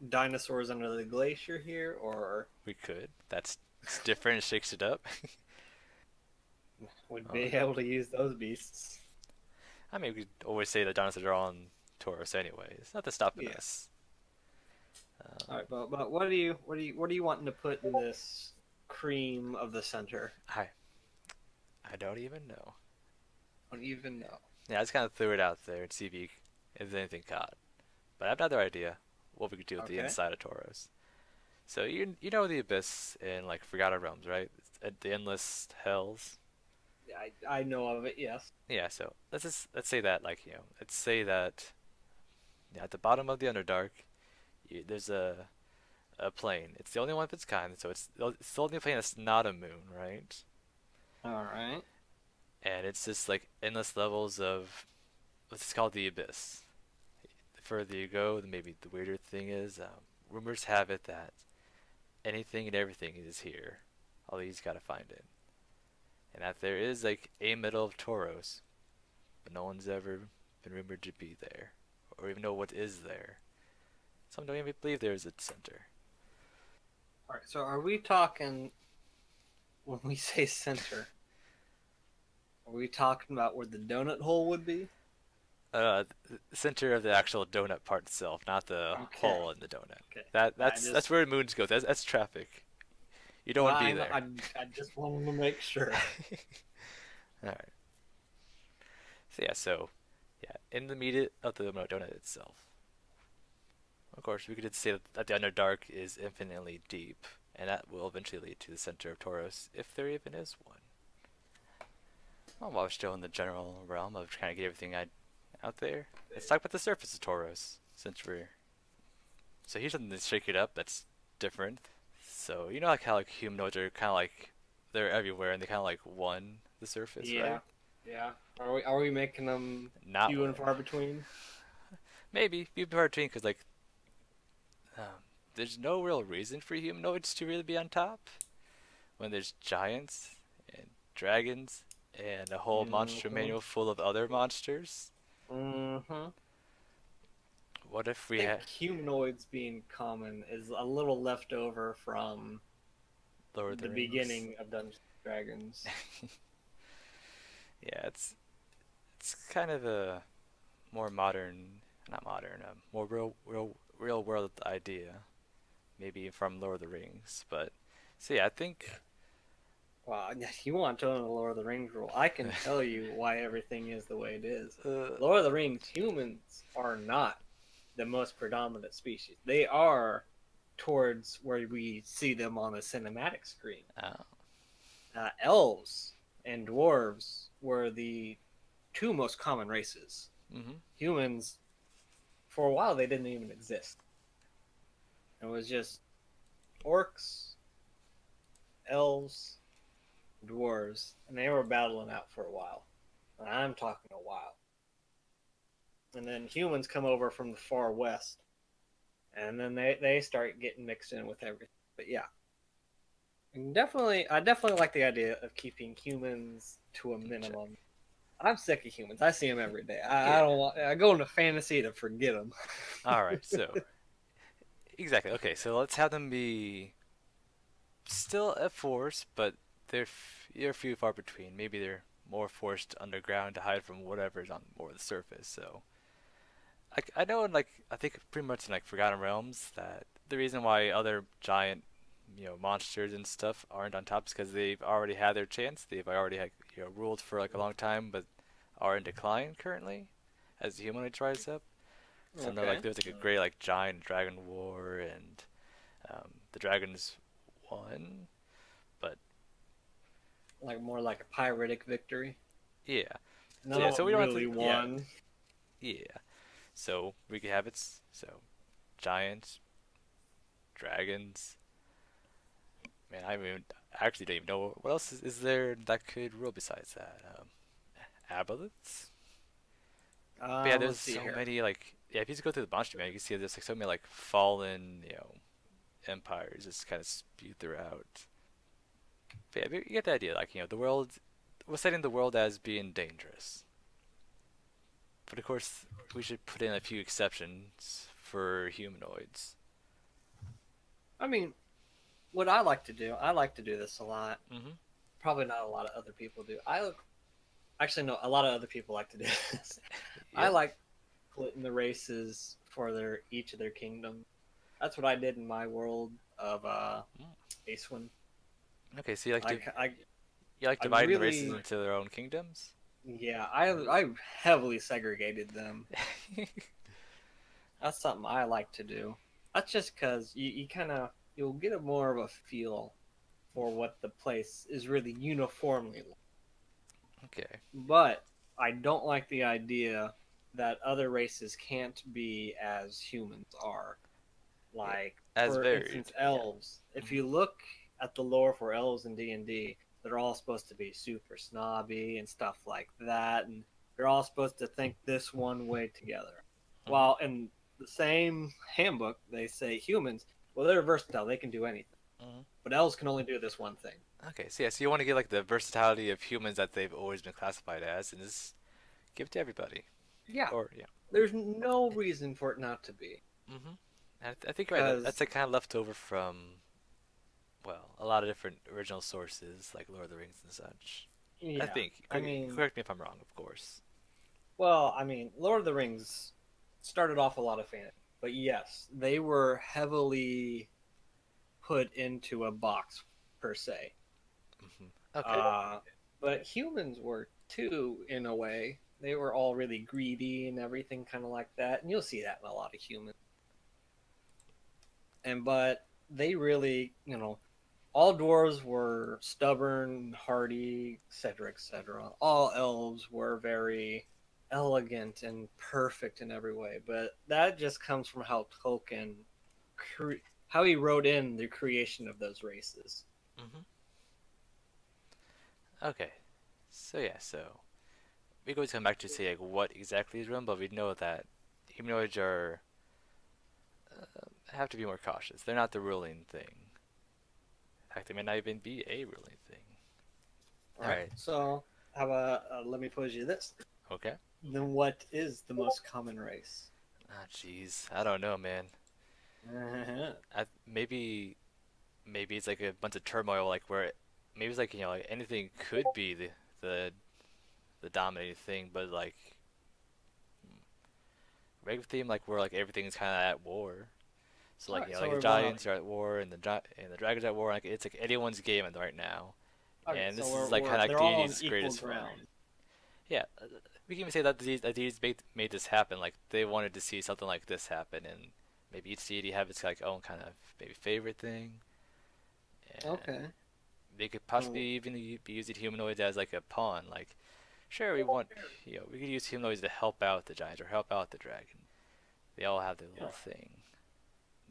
Speaker 2: dinosaurs under the glacier here, or
Speaker 1: We could. It's different. It shakes it up.
Speaker 2: would
Speaker 1: Oh,
Speaker 2: be able to use those beasts?
Speaker 1: I mean, we always say that dinosaurs are on Taurus anyway. It's not stopping
Speaker 2: Yeah.
Speaker 1: us.
Speaker 2: All right, but what are you wanting to put in this cream of the center?
Speaker 1: I don't even know.
Speaker 2: I don't even know.
Speaker 1: Yeah, I just kind of threw it out there and see if anything caught. But I have another idea what we could do with the
Speaker 2: Okay.
Speaker 1: inside of Tauros. So you know the abyss in like Forgotten Realms, right? The endless hells.
Speaker 2: Yeah, I know of it. Yes.
Speaker 1: Yeah. So let's say that like let's say that yeah, at the bottom of the Underdark, there's a plane. It's the only one of its kind, so it's the only plane that's not a moon, right?
Speaker 2: All right.
Speaker 1: And it's just like endless levels of what's called the abyss. The further you go, maybe the weirder thing is, rumors have it that anything and everything is here. All you just gotta find it. And that there is like a middle of Tauros, but no one's ever been rumored to be there, or even know what is there. Some don't even believe there is a center.
Speaker 2: All right. So are we talking when we say center? Are we talking about where the donut hole would be?
Speaker 1: The center of the actual donut part itself, not the
Speaker 2: Okay.
Speaker 1: hole in the donut.
Speaker 2: Okay.
Speaker 1: That's where moons go. That's traffic. You don't want to be there.
Speaker 2: I just wanted to make sure.
Speaker 1: All right. So yeah, in the meat of the donut itself. Of course, we could say that the Underdark is infinitely deep, and that will eventually lead to the center of Tauros, if there even is one. Well, while we're still in the general realm of trying to get everything out there, let's talk about the surface of Tauros, since we're... So here's something to shake it up that's different. So, you know like how like humanoids are kind of like, they're everywhere, and they kind of like one the surface,
Speaker 2: Yeah.
Speaker 1: right?
Speaker 2: Yeah. Are we making them
Speaker 1: Not
Speaker 2: few
Speaker 1: one.
Speaker 2: and far between?
Speaker 1: Maybe, few and far between, because like, there's no real reason for humanoids to really be on top when there's giants and dragons and a whole monster manual full of other monsters.
Speaker 2: Mm-hmm.
Speaker 1: What if
Speaker 2: I
Speaker 1: we
Speaker 2: think
Speaker 1: had
Speaker 2: humanoids being common is a little left over from
Speaker 1: Lord of
Speaker 2: the
Speaker 1: the Rings?
Speaker 2: beginning of Dungeons and Dragons.
Speaker 1: Yeah, it's kind of a more modern, not modern, more real world idea, maybe from Lord of the Rings. But so yeah, I think
Speaker 2: Wow, you want to know the Lord of the Rings rule? I can tell you why everything is the way it is.
Speaker 1: uh,
Speaker 2: Lord of the Rings, humans are not the most predominant species. They are towards where we see them on a cinematic screen.
Speaker 1: oh,
Speaker 2: Elves and dwarves were the two most common races.
Speaker 1: Mm-hmm.
Speaker 2: Humans, for a while, they didn't even exist. It was just orcs, elves, dwarves, and they were battling out for a while. And I'm talking a while. And then humans come over from the far west, and then they start getting mixed in with everything. But yeah, I definitely like the idea of keeping humans to a minimum. I'm sick of humans. I see them every day. I
Speaker 1: Yeah.
Speaker 2: don't want. I go into fantasy to forget them.
Speaker 1: All right. So exactly. Okay. So let's have them be still a force, but they're few far between. Maybe they're more forced underground to hide from whatever's on more of the surface. So I know in like I think pretty much in like Forgotten Realms that the reason why other giant monsters and stuff aren't on top is because they've already had their chance. They've already had ruled for like a long time, but are in decline currently as the humanoid rise up. So I know like
Speaker 2: Okay.
Speaker 1: there's like a great like giant dragon war and the dragons won, but
Speaker 2: Like more like a pyrrhic victory.
Speaker 1: yeah. So
Speaker 2: None
Speaker 1: yeah,
Speaker 2: of
Speaker 1: so
Speaker 2: them
Speaker 1: we don't have
Speaker 2: really
Speaker 1: to yeah
Speaker 2: won.
Speaker 1: yeah. So we could have it so giants, dragons. Man, I actually don't even know what else is there that could rule besides that. Aboleths. But yeah, there's
Speaker 2: Let's see
Speaker 1: so
Speaker 2: here.
Speaker 1: many like yeah. If you just go through the monster man, you can see there's like so many like fallen empires just kind of spewed throughout. But yeah, you get the idea. Like the world, we're setting the world as being dangerous. But of course, we should put in a few exceptions for humanoids.
Speaker 2: I mean, what I like to do this a lot.
Speaker 1: Mm-hmm.
Speaker 2: Probably not a lot of other people do. Actually no, a lot of other people like to do this. I
Speaker 1: Yep.
Speaker 2: like splitting the races for each of their kingdom. That's what I did in my world of
Speaker 1: Mm.
Speaker 2: Acewind.
Speaker 1: Okay, so you like
Speaker 2: I
Speaker 1: dividing the races
Speaker 2: really
Speaker 1: into their own kingdoms?
Speaker 2: yeah I heavily segregated them. That's something I like to do. That's just because you kind of you'll get a more of a feel for what the place is really uniformly like.
Speaker 1: Okay.
Speaker 2: But I don't like the idea that other races can't be as humans are.
Speaker 1: Yeah.
Speaker 2: Like,
Speaker 1: As
Speaker 2: for
Speaker 1: varied.
Speaker 2: instance,
Speaker 1: Yeah.
Speaker 2: elves. If
Speaker 1: Mm-hmm.
Speaker 2: you look at the lore for elves in D&D, they're all supposed to be super snobby and stuff like that, and they're all supposed to think this one way together.
Speaker 1: Mm-hmm.
Speaker 2: While in the same handbook, they say humans, well, they're versatile, they can do anything.
Speaker 1: Mm-hmm.
Speaker 2: But elves can only do this one thing.
Speaker 1: Okay, so yeah, so you want to get like the versatility of humans that they've always been classified as, and just give it to everybody.
Speaker 2: Yeah,
Speaker 1: Or yeah.
Speaker 2: there's no reason for it not to be.
Speaker 1: Mm-hmm. I think you're right. That's
Speaker 2: Because,
Speaker 1: like kind of left over from well, a lot of different original sources like Lord of the Rings and such. I
Speaker 2: yeah,
Speaker 1: think.
Speaker 2: I mean,
Speaker 1: Correct me if I'm wrong, of course.
Speaker 2: well, I mean, Lord of the Rings started off a lot of fantasy, but yes, they were heavily put into a box per se.
Speaker 1: Hmm. Okay.
Speaker 2: Uh, but humans were too, in a way. They were all really greedy and everything, kind of like that, and you'll see that in a lot of humans. And but they really, all dwarves were stubborn, hardy, etc., etc. All elves were very elegant and perfect in every way, but that just comes from how Tolkien, how he wrote in the creation of those races.
Speaker 1: Hmm. Okay. So yeah, so we go to come back to say like what exactly is wrong, but we know that humanoids are have to be more cautious. They're not the ruling thing. In fact, they may not even be a ruling thing.
Speaker 2: All
Speaker 1: All
Speaker 2: right,
Speaker 1: right.
Speaker 2: so how about let me pose you this:
Speaker 1: Okay.
Speaker 2: then what is the most common race?
Speaker 1: Ah, jeez. I don't know, man. Maybe it's like a bunch of turmoil, like where maybe it's like like anything could be the the dominating thing, but like regular theme, like where like everything's kind of at war. So
Speaker 2: All
Speaker 1: like
Speaker 2: right, so
Speaker 1: like the
Speaker 2: we're going.
Speaker 1: giants are at war and and the dragons are at war. Like it's like anyone's game right now,
Speaker 2: Okay,
Speaker 1: and
Speaker 2: so
Speaker 1: this is like kind of like
Speaker 2: they're all on
Speaker 1: Deity's
Speaker 2: equal
Speaker 1: greatest fun.
Speaker 2: ground.
Speaker 1: Yeah, we can even say that the deities made this happen. Like they wanted to see something like this happen, and maybe each deity have its like own kind of maybe favorite thing, and
Speaker 2: Okay.
Speaker 1: they could possibly even be using humanoids as like a pawn. Like sure, we could use humanoids to help out the giants or help out the dragon. They all have their
Speaker 2: Yeah.
Speaker 1: little thing.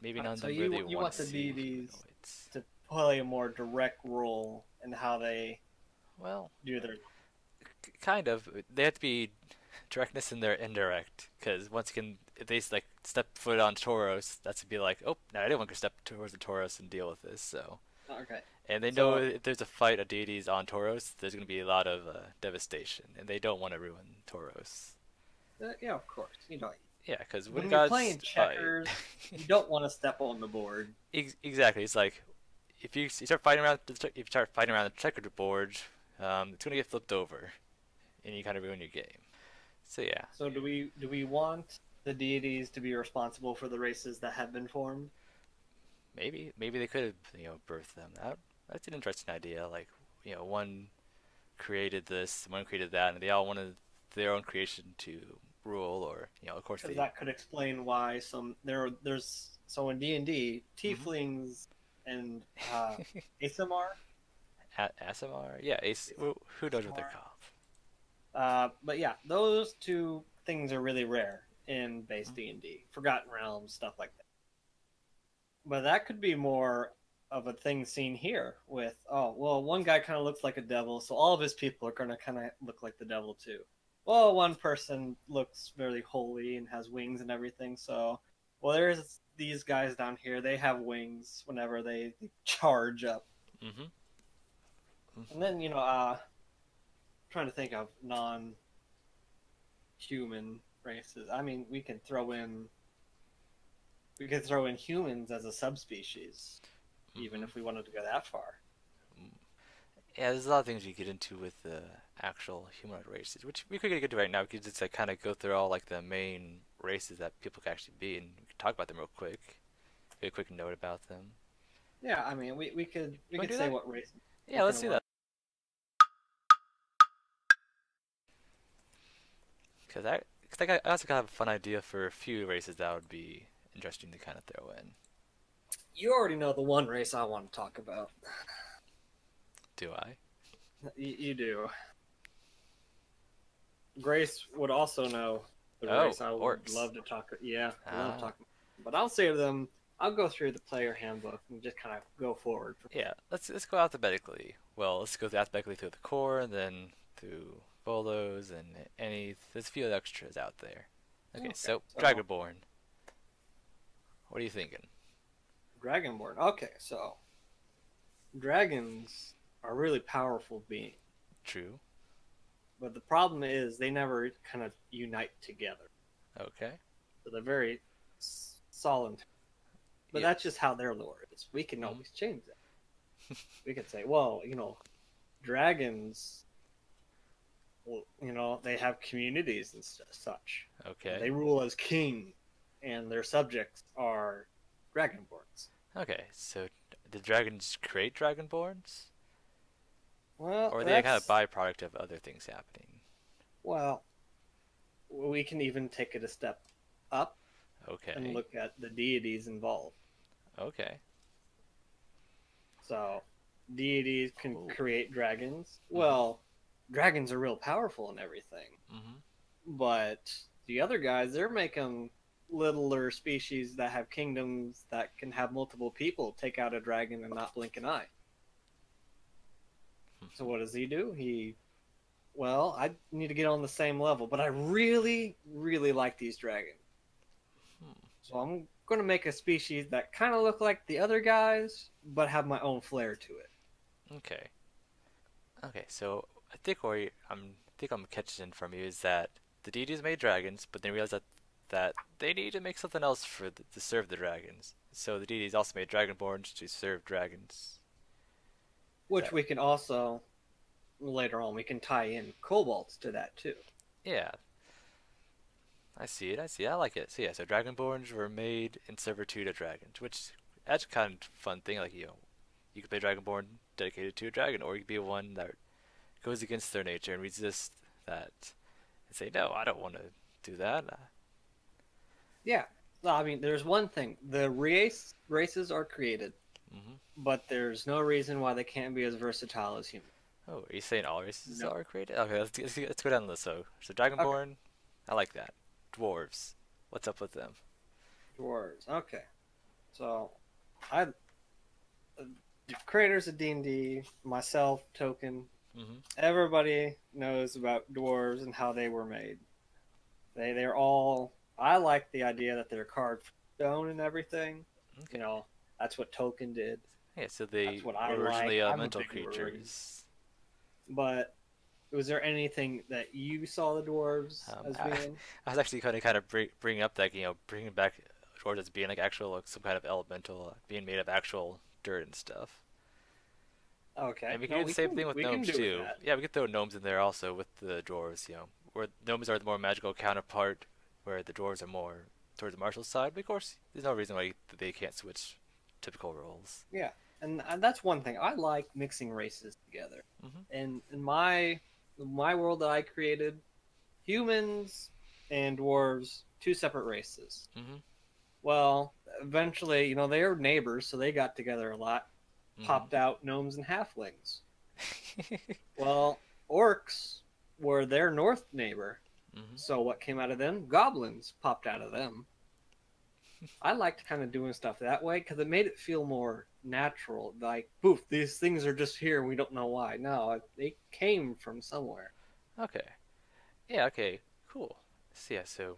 Speaker 1: Maybe none
Speaker 2: Alright,
Speaker 1: of
Speaker 2: so
Speaker 1: them really
Speaker 2: you
Speaker 1: want
Speaker 2: want
Speaker 1: to
Speaker 2: the
Speaker 1: see
Speaker 2: deities
Speaker 1: humanoids.
Speaker 2: to play a more direct role in how they
Speaker 1: Well,
Speaker 2: do their.
Speaker 1: kind of. They have to be directness and they're indirect. Because once again, if they like step foot on Tauros, that's to be like, oh, now anyone can step towards the Tauros and deal with this. So,
Speaker 2: Okay.
Speaker 1: and they know
Speaker 2: So
Speaker 1: if there's a fight of deities on Tauros, there's going to be a lot of devastation, and they don't want to ruin Tauros.
Speaker 2: yeah, of course.
Speaker 1: Yeah, because when
Speaker 2: When you're
Speaker 1: gods
Speaker 2: playing
Speaker 1: fight,
Speaker 2: checkers, you don't want to step on the board.
Speaker 1: exactly, it's like if you start fighting around, if you start fighting around the checkered board, it's going to get flipped over, and you kind of ruin your game. So yeah,
Speaker 2: So do we want the deities to be responsible for the races that have been formed?
Speaker 1: maybe they could have birthed them. That's an interesting idea. Like one created this, one created that, and they all wanted their own creation to rule, or of course
Speaker 2: Because
Speaker 1: they.
Speaker 2: that could explain why there's so in D&D,
Speaker 1: Mhm.
Speaker 2: Tieflings and ASMR.
Speaker 1: ASMR, yeah, who knows what they're
Speaker 2: ASMR.
Speaker 1: called?
Speaker 2: But yeah, those two things are really rare in base
Speaker 1: Mhm.
Speaker 2: D&D, Forgotten Realms, stuff like that. But that could be more of a thing seen here with, oh, well, one guy kind of looks like a devil, so all of his people are going to kind of look like the devil too. Well, one person looks very holy and has wings and everything, so, well, there's these guys down here, they have wings whenever they charge up.
Speaker 1: Mhm.
Speaker 2: And
Speaker 1: Mhm.
Speaker 2: then, trying to think of non human races. I mean, we could throw in humans as a subspecies, even
Speaker 1: Mhm.
Speaker 2: if we wanted to go that far.
Speaker 1: Mm. Yeah, there's a lot of things you get into with the actual humanoid races, which we could get into right now. We could just like kind of go through all like the main races that people can actually be, and we could talk about them real quick. Get a quick note about them.
Speaker 2: Yeah, I mean, we could
Speaker 1: You
Speaker 2: we
Speaker 1: want
Speaker 2: could
Speaker 1: to do
Speaker 2: say
Speaker 1: that?
Speaker 2: what race
Speaker 1: Yeah,
Speaker 2: we're
Speaker 1: let's
Speaker 2: gonna
Speaker 1: do
Speaker 2: want.
Speaker 1: that. Cause I also kind of have a fun idea for a few races that would be interesting to kind of throw in.
Speaker 2: You already know the one race I want to talk about.
Speaker 1: Do I?
Speaker 2: You do. Grace would also know the
Speaker 1: Oh,
Speaker 2: race I would
Speaker 1: orcs.
Speaker 2: love to talk. Yeah, love
Speaker 1: Ah,
Speaker 2: talking. But I'll say to them, I'll go through the player handbook and just kind of go forward from
Speaker 1: yeah.
Speaker 2: there.
Speaker 1: Let's go alphabetically. Well, let's go alphabetically through the core, and then through bolos and any. There's a few extras out there. Okay,
Speaker 2: Okay,
Speaker 1: so
Speaker 2: so
Speaker 1: Dragonborn. What are you thinking?
Speaker 2: Dragonborn. Okay, so dragons are really powerful beings,
Speaker 1: True.
Speaker 2: but the problem is they never kind of unite together.
Speaker 1: Okay.
Speaker 2: So they're very solitary. But
Speaker 1: Yeah.
Speaker 2: that's just how their lore is. We can
Speaker 1: Mhm.
Speaker 2: always change that. We could say, well, dragons, well, they have communities and such. And
Speaker 1: Okay.
Speaker 2: they rule as king, and their subjects are dragonborns.
Speaker 1: Okay. So, did dragons create dragonborns,
Speaker 2: Well,
Speaker 1: or are they a kind of
Speaker 2: that's
Speaker 1: byproduct of other things happening?
Speaker 2: well, we can even take it a step up and
Speaker 1: Okay.
Speaker 2: look at the deities involved.
Speaker 1: Okay.
Speaker 2: So, deities can
Speaker 1: Oh.
Speaker 2: create dragons.
Speaker 1: Mhm.
Speaker 2: Well, dragons are real powerful and everything.
Speaker 1: Mhm.
Speaker 2: But the other guys, they're making littler species that have kingdoms that can have multiple people take out a dragon and not blink an eye. So what does he do? Well, I need to get on the same level, but I really, really like these dragons.
Speaker 1: Hmm.
Speaker 2: So I'm going to make a species that kind of look like the other guys, but have my own flair to it.
Speaker 1: Okay. Okay. So I think I'm catching from you is that the deities made dragons, but they realized that they need to make something else to serve the dragons. So the deities also made dragonborns to serve dragons. Is
Speaker 2: Which
Speaker 1: that
Speaker 2: we can also, later on, we can tie in kobolds to that too.
Speaker 1: yeah? I see it. I see it. I like it. So yeah, so dragonborns were made in servitude of dragons, which that's kind of fun thing. Like you could play dragonborn dedicated to a dragon, or you could be one that goes against their nature and resists that, and say, no, I don't want to do that.
Speaker 2: Yeah. Well, I mean, there's one thing. The races are created,
Speaker 1: Mm-hmm.
Speaker 2: but there's no reason why they can't be as versatile as humans.
Speaker 1: Oh, are you saying all races
Speaker 2: No.
Speaker 1: are created? Okay, let's go down the list. So
Speaker 2: Okay.
Speaker 1: Dragonborn, I like that. Dwarves, what's up with them?
Speaker 2: Dwarves. Okay. So, I the creators of D&D, myself, Token,
Speaker 1: Mm-hmm.
Speaker 2: everybody knows about dwarves and how they were made. They're all. I like the idea that they're carved from stone and everything. You
Speaker 1: Okay.
Speaker 2: know, that's what Token did.
Speaker 1: Yeah, so they
Speaker 2: That's what
Speaker 1: were
Speaker 2: I like.
Speaker 1: originally
Speaker 2: I'm a
Speaker 1: elemental
Speaker 2: big word.
Speaker 1: creatures.
Speaker 2: But was there anything that you saw the dwarves
Speaker 1: Um,
Speaker 2: as
Speaker 1: I,
Speaker 2: being?
Speaker 1: I was actually kind of bringing up that bringing back dwarves as being like actual like some kind of elemental, being made of actual dirt and stuff.
Speaker 2: Okay.
Speaker 1: And we can
Speaker 2: No,
Speaker 1: do the same thing with
Speaker 2: we can
Speaker 1: gnomes
Speaker 2: do with
Speaker 1: too.
Speaker 2: that.
Speaker 1: Yeah, we could throw gnomes in there also with the dwarves. Where gnomes are the more magical counterpart, where the dwarves are more towards the martial side. But of course, there's no reason why they can't switch typical roles.
Speaker 2: Yeah, and that's one thing. I like mixing races together.
Speaker 1: Hmm.
Speaker 2: And in my world that I created, humans and dwarves, two separate races.
Speaker 1: Hmm.
Speaker 2: Well, eventually, they were neighbors, so they got together a lot. Popped
Speaker 1: Hmm.
Speaker 2: out gnomes and halflings. Well, orcs were their north neighbor.
Speaker 1: Hmm.
Speaker 2: So what came out of them? Goblins popped out of them. I liked kind of doing stuff that way because it made it feel more natural. Like, poof, these things are just here and we don't know why. No, they came from somewhere.
Speaker 1: Okay. Yeah. Okay. Cool. So yeah. So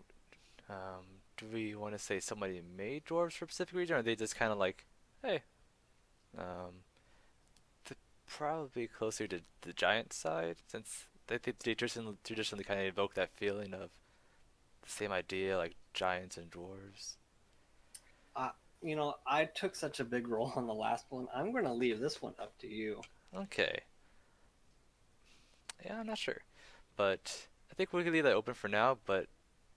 Speaker 1: do we want to say somebody made dwarves for a specific reason, or are they just kind of like, hey, um, probably closer to the giant side, since they traditionally kind of evoke that feeling of the same idea, like giants and dwarves.
Speaker 2: Uh, I took such a big role on the last one. I'm going to leave this one up to you.
Speaker 1: Okay, yeah, I'm not sure, but I think we can leave that open for now. But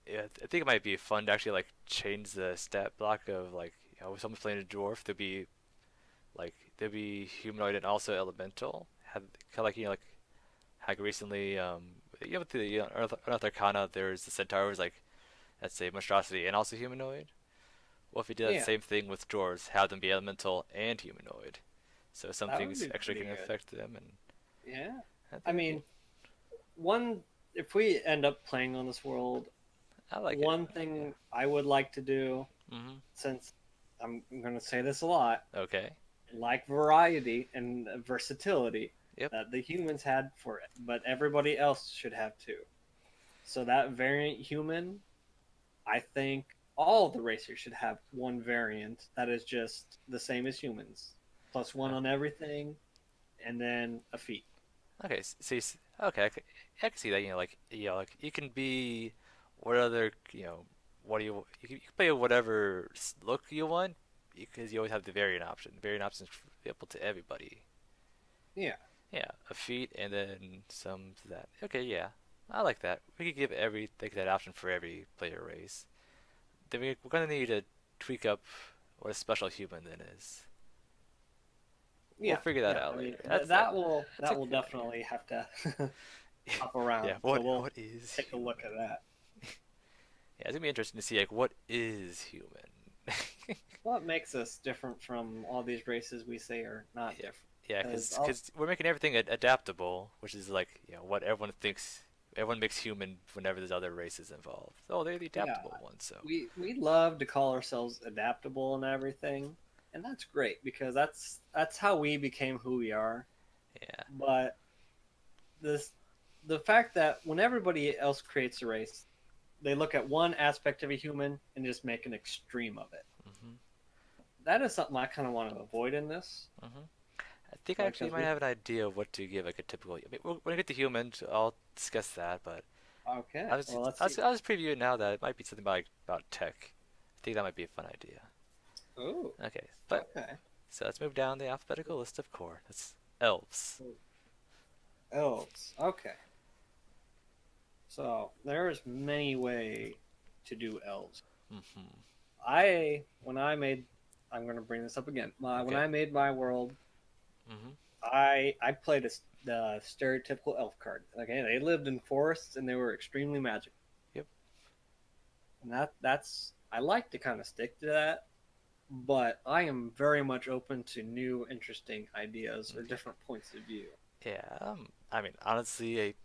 Speaker 1: yeah, I think it might be fun to actually like change the stat block of like if someone's playing a dwarf, they'll be humanoid and also elemental. Have kind of like like recently with the Earth Arcana, there's the centaurs like let's say monstrosity and also humanoid. Well, if you do that
Speaker 2: Yeah,
Speaker 1: same thing with dwarves, have them be elemental and humanoid, so some
Speaker 2: that would
Speaker 1: things
Speaker 2: be
Speaker 1: extra
Speaker 2: pretty
Speaker 1: can
Speaker 2: good.
Speaker 1: affect them, and
Speaker 2: Yeah.
Speaker 1: I think
Speaker 2: I
Speaker 1: that'd be.
Speaker 2: mean, one, if we end up playing on this world,
Speaker 1: I like it.
Speaker 2: one
Speaker 1: Yeah.
Speaker 2: thing I would like to do,
Speaker 1: Mhm.
Speaker 2: since I'm going to say this a lot,
Speaker 1: Okay.
Speaker 2: like variety and versatility
Speaker 1: Yep.
Speaker 2: that the humans had for it, but everybody else should have too. So that variant human, I think all the racers should have one variant that is just the same as humans, plus one
Speaker 1: Uh,
Speaker 2: on everything, and then a feat.
Speaker 1: okay. So okay, I can see that. Like you can be what other what do you can play whatever look you want because you always have the variant option. Variant options available to everybody.
Speaker 2: Yeah,
Speaker 1: Yeah, a feat and then some to that. Okay, yeah, I like that. We could give that option for every player race. Then we're gonna need to tweak up what a special human then is. We'll
Speaker 2: yeah,
Speaker 1: figure that
Speaker 2: yeah.
Speaker 1: out
Speaker 2: I mean
Speaker 1: later. That's
Speaker 2: that
Speaker 1: a
Speaker 2: will
Speaker 1: good idea.
Speaker 2: definitely have to hop around.
Speaker 1: Yeah,
Speaker 2: So we'll
Speaker 1: what is
Speaker 2: take a look
Speaker 1: human?
Speaker 2: at that.
Speaker 1: Yeah, it's gonna be interesting to see like what is human.
Speaker 2: What makes us different from all these races we say are not
Speaker 1: Yeah,
Speaker 2: different?
Speaker 1: yeah,
Speaker 2: Because
Speaker 1: cause we're making everything adaptable, which is like what everyone thinks. Everyone makes human whenever there's other races involved. Oh, they're the
Speaker 2: yeah,
Speaker 1: adaptable ones, so
Speaker 2: we love to call ourselves adaptable and everything, and that's great because that's how we became who we are.
Speaker 1: yeah.
Speaker 2: But this the fact that when everybody else creates a race, they look at one aspect of a human and just make an extreme of it.
Speaker 1: Hmm.
Speaker 2: That is something I kind of want to avoid in this
Speaker 1: Hmm. I think I actually
Speaker 2: because
Speaker 1: might
Speaker 2: we
Speaker 1: have an idea of what to give like a typical. I mean, when I get to humans, I'll discuss that. But
Speaker 2: okay. Well, let's see.
Speaker 1: I'll just preview it now that it might be something about tech. I think that might be a fun idea.
Speaker 2: Oh,
Speaker 1: Okay, but
Speaker 2: okay.
Speaker 1: so let's move down the alphabetical list of core. That's elves.
Speaker 2: Elves. Okay. So there's many way to do elves.
Speaker 1: Hmm.
Speaker 2: When I made, I'm going to bring this up again. When
Speaker 1: Okay.
Speaker 2: I made my world,
Speaker 1: Hmm.
Speaker 2: I played the stereotypical elf card. Okay, they lived in forests and they were extremely magical,
Speaker 1: Yep.
Speaker 2: and that's I like to kind of stick to that. But I am very much open to new, interesting ideas or
Speaker 1: Okay.
Speaker 2: different points of view.
Speaker 1: Yeah. I mean, honestly,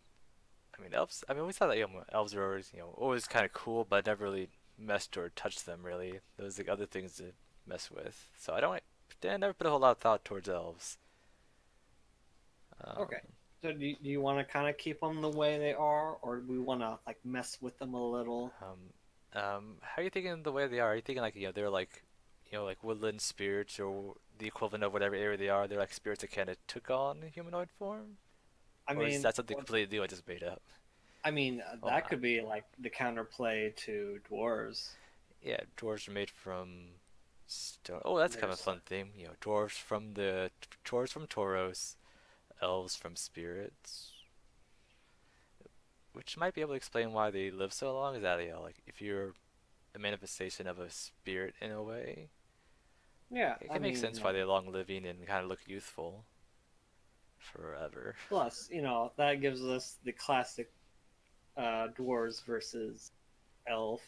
Speaker 1: I mean, elves. I mean, we saw that elves are always always kind of cool, but never really messed or touched them really. Those like other things to mess with. So I never put a whole lot of thought towards elves. Um,
Speaker 2: Okay. So do you want to kind of keep them the way they are, or do we want to like mess with them a little?
Speaker 1: how are you thinking the way they are? Are you thinking like they're like like woodland spirits or the equivalent of whatever area they are? They're like spirits that kind of took on humanoid form,
Speaker 2: I
Speaker 1: or is
Speaker 2: mean,
Speaker 1: that something completely new I just made up? Oh
Speaker 2: that
Speaker 1: my.
Speaker 2: could be like the counterplay to dwarves.
Speaker 1: Yeah, dwarves are made from stone. Oh, that's kind of a
Speaker 2: There's
Speaker 1: fun theme. Dwarves from Tauros, elves from spirits, which might be able to explain why they live so long. Is that like if you're a manifestation of a spirit in a way,
Speaker 2: yeah.
Speaker 1: it
Speaker 2: I
Speaker 1: can make
Speaker 2: mean,
Speaker 1: sense why they're long living and kind of look youthful forever.
Speaker 2: plus that gives us the classic dwarves versus elf,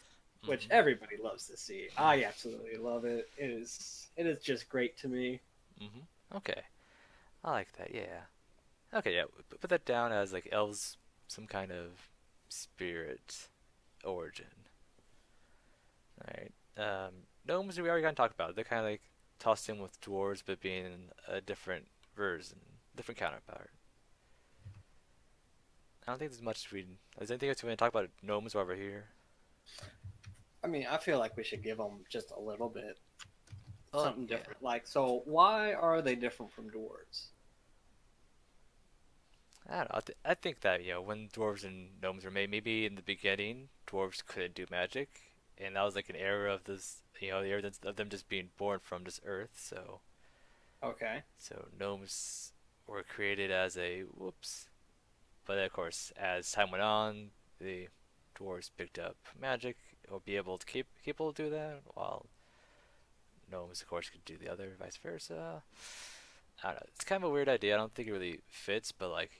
Speaker 2: which
Speaker 1: Mhm.
Speaker 2: everybody loves to see. I absolutely love it. It is just great to me.
Speaker 1: Mhm. Okay, I like that. Yeah. Okay. Yeah. Put that down as like elves, some kind of spirit origin. Right. Gnomes we already kind of talked about. They're kind of like tossed in with dwarves, but being a different version, different counterpart. I don't think there's much we. Is there anything else we want to talk about gnomes while we're here?
Speaker 2: I mean, I feel like we should give them just a little bit
Speaker 1: Oh
Speaker 2: something
Speaker 1: yeah.
Speaker 2: different. Like, so why are they different from dwarves?
Speaker 1: I don't know. I think that when dwarves and gnomes were made, maybe in the beginning dwarves couldn't do magic, and that was like an era of this. The era of them just being born from just Earth.
Speaker 2: Okay.
Speaker 1: So gnomes were created as a whoops. But of course, as time went on, the dwarves picked up magic or be able to keep able to do that, while gnomes, of course, could do the other, vice versa. I don't know. It's kind of a weird idea. I don't think it really fits, but like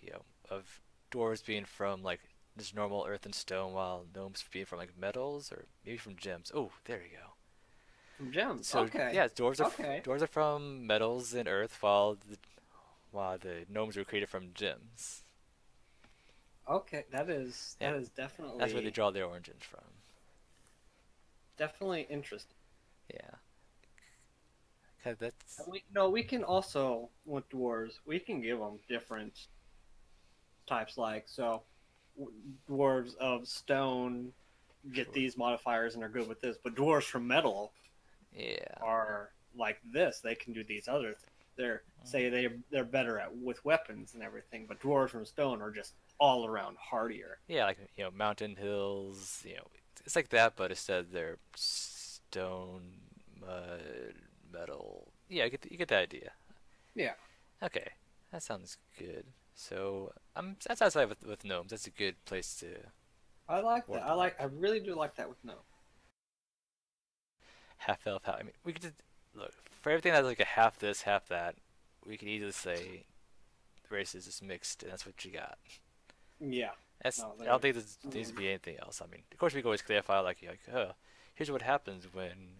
Speaker 1: of dwarves being from like just normal earth and stone, while gnomes being from like metals or maybe from gems. Oh, there you go.
Speaker 2: From gems.
Speaker 1: So
Speaker 2: Okay.
Speaker 1: yeah,
Speaker 2: Okay.
Speaker 1: dwarves are from metals and earth, while the gnomes were created from gems.
Speaker 2: Okay. That is
Speaker 1: Yeah,
Speaker 2: that is
Speaker 1: that's where they
Speaker 2: definitely
Speaker 1: draw their origins from.
Speaker 2: definitely interesting.
Speaker 1: Yeah, 'cause that's
Speaker 2: And we can also with dwarves we can give them different types. Like so, dwarves of stone get
Speaker 1: sure.
Speaker 2: these modifiers and are good with this, but dwarves from metal
Speaker 1: Yeah.
Speaker 2: are like this. They can do these other things. They're better at with weapons and everything, but dwarves from stone are just all around hardier.
Speaker 1: Yeah, like mountain hills. It's like that, but instead they're stone, mud, metal. Yeah, you get the idea.
Speaker 2: Yeah,
Speaker 1: Okay, that sounds good. So I'm satisfied with gnomes. That's a good place to
Speaker 2: I like that.
Speaker 1: work with.
Speaker 2: I really do like that with no.
Speaker 1: Half elf. I mean, we could just look for everything that's like a half this, half that. We could easily say the race is just mixed, and that's what you got.
Speaker 2: Yeah,
Speaker 1: That's
Speaker 2: no,
Speaker 1: I don't
Speaker 2: they're.
Speaker 1: think there needs to be anything else. I mean, of course we can always clarify here's what happens when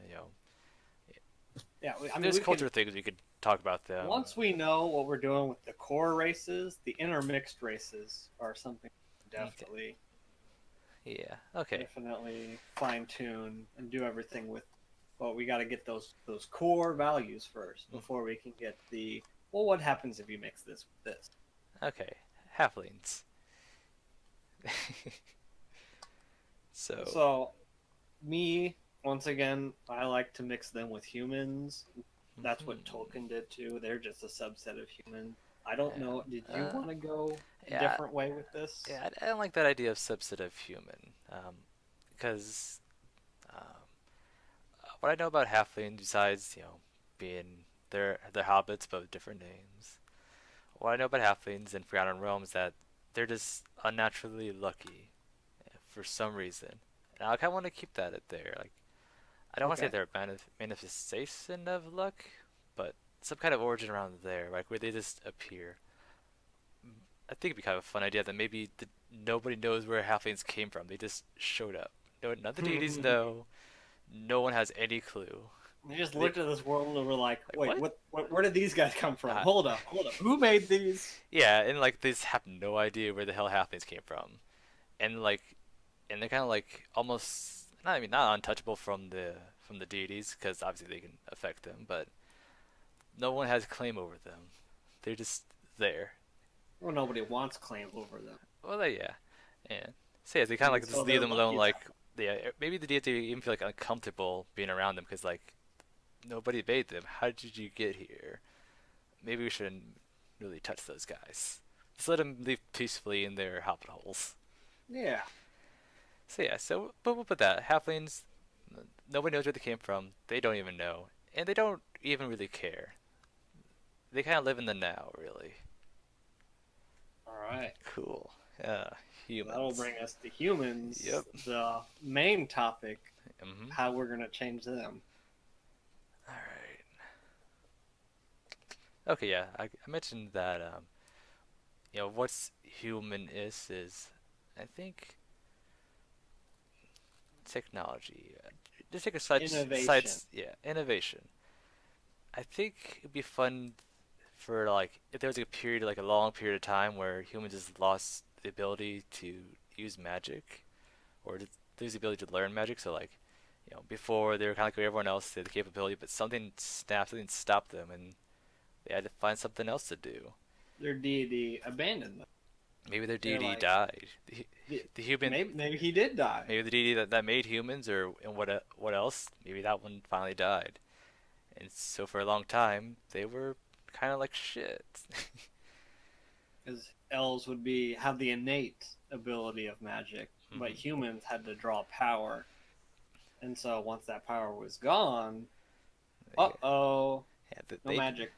Speaker 2: Yeah, I mean
Speaker 1: there's
Speaker 2: we can
Speaker 1: culture things we could talk about them.
Speaker 2: once we know what we're doing with the core races, the intermixed races are something
Speaker 1: Okay.
Speaker 2: definitely
Speaker 1: Yeah. Okay.
Speaker 2: definitely fine tune and do everything with. Well, we got to get those core values first
Speaker 1: Mm.
Speaker 2: before we can get the. Well, what happens if you mix this with this?
Speaker 1: Okay. Halflings. So.
Speaker 2: So, me once again, I like to mix them with humans. That's what
Speaker 1: Mhm.
Speaker 2: Tolkien did too. They're just a subset of human. I don't know. Did
Speaker 1: Yeah.
Speaker 2: you want to go a
Speaker 1: Yeah.
Speaker 2: different way with this?
Speaker 1: Yeah. I don't like that idea of subset of human. Because what I know about halflings, besides being they're hobbits but with different names. What I know about halflings and Forgotten Realms that they're just unnaturally lucky for some reason. And I kind of want to keep that at there. Like I don't want to say
Speaker 2: Okay.
Speaker 1: they're a manifestation of luck, but some kind of origin around there, like where they just appear. I think it'd be kind of a fun idea that maybe nobody knows where halflings came from. They just showed up. No, none of the deities know. No one has any clue.
Speaker 2: They just
Speaker 1: They,
Speaker 2: looked at this world and were like, "Wait,
Speaker 1: what?
Speaker 2: where did these guys come from?
Speaker 1: Uh,
Speaker 2: Hold up, hold up. Who made these?"
Speaker 1: yeah, and like they just have no idea where the hell halflings came from, and like, and they're kind of like almost not I mean not untouchable from the deities because obviously they can affect them, but no one has claim over them. They're just there.
Speaker 2: Well, nobody wants claim over them.
Speaker 1: Well, yeah, and so yeah, they kind of
Speaker 2: And
Speaker 1: like
Speaker 2: so
Speaker 1: just leave
Speaker 2: they're
Speaker 1: them alone.
Speaker 2: lucky that.
Speaker 1: Like, yeah, maybe the deity even feel like uncomfortable being around them because like nobody made them. How did you get here? Maybe we shouldn't really touch those guys. Just let them live peacefully in their hobbit holes.
Speaker 2: Yeah.
Speaker 1: So yeah, so but we'll put that halflings. Nobody knows where they came from. They don't even know, and they don't even really care. They kind of live in the now, really.
Speaker 2: All right.
Speaker 1: Cool. Yeah,
Speaker 2: That'll
Speaker 1: humans.
Speaker 2: bring us to humans,
Speaker 1: Yep.
Speaker 2: the main topic,
Speaker 1: Mhm.
Speaker 2: how we're going to change them.
Speaker 1: All right. Okay, yeah, I mentioned that what's human is I think technology. Just take a side
Speaker 2: Innovation.
Speaker 1: yeah, innovation. I think it'd be fun for like if there was like a period like a long period of time where humans just lost the ability to use magic or to lose the ability to learn magic. So like, before they were kind of like everyone else, they had the capability, but something snapped, something stopped them, and they had to find something else to do.
Speaker 2: Their deity abandoned them.
Speaker 1: Maybe their
Speaker 2: They're
Speaker 1: deity
Speaker 2: like,
Speaker 1: died. The human,
Speaker 2: maybe he did die.
Speaker 1: maybe the deity that made humans, or and what else? Maybe that one finally died. And so for a long time, they were kind of like shit.
Speaker 2: Because elves would have the innate ability of magic, but
Speaker 1: Hmm.
Speaker 2: humans had to draw power. And so once that power was gone,
Speaker 1: Yeah,
Speaker 2: uh-oh,
Speaker 1: yeah,
Speaker 2: no magic.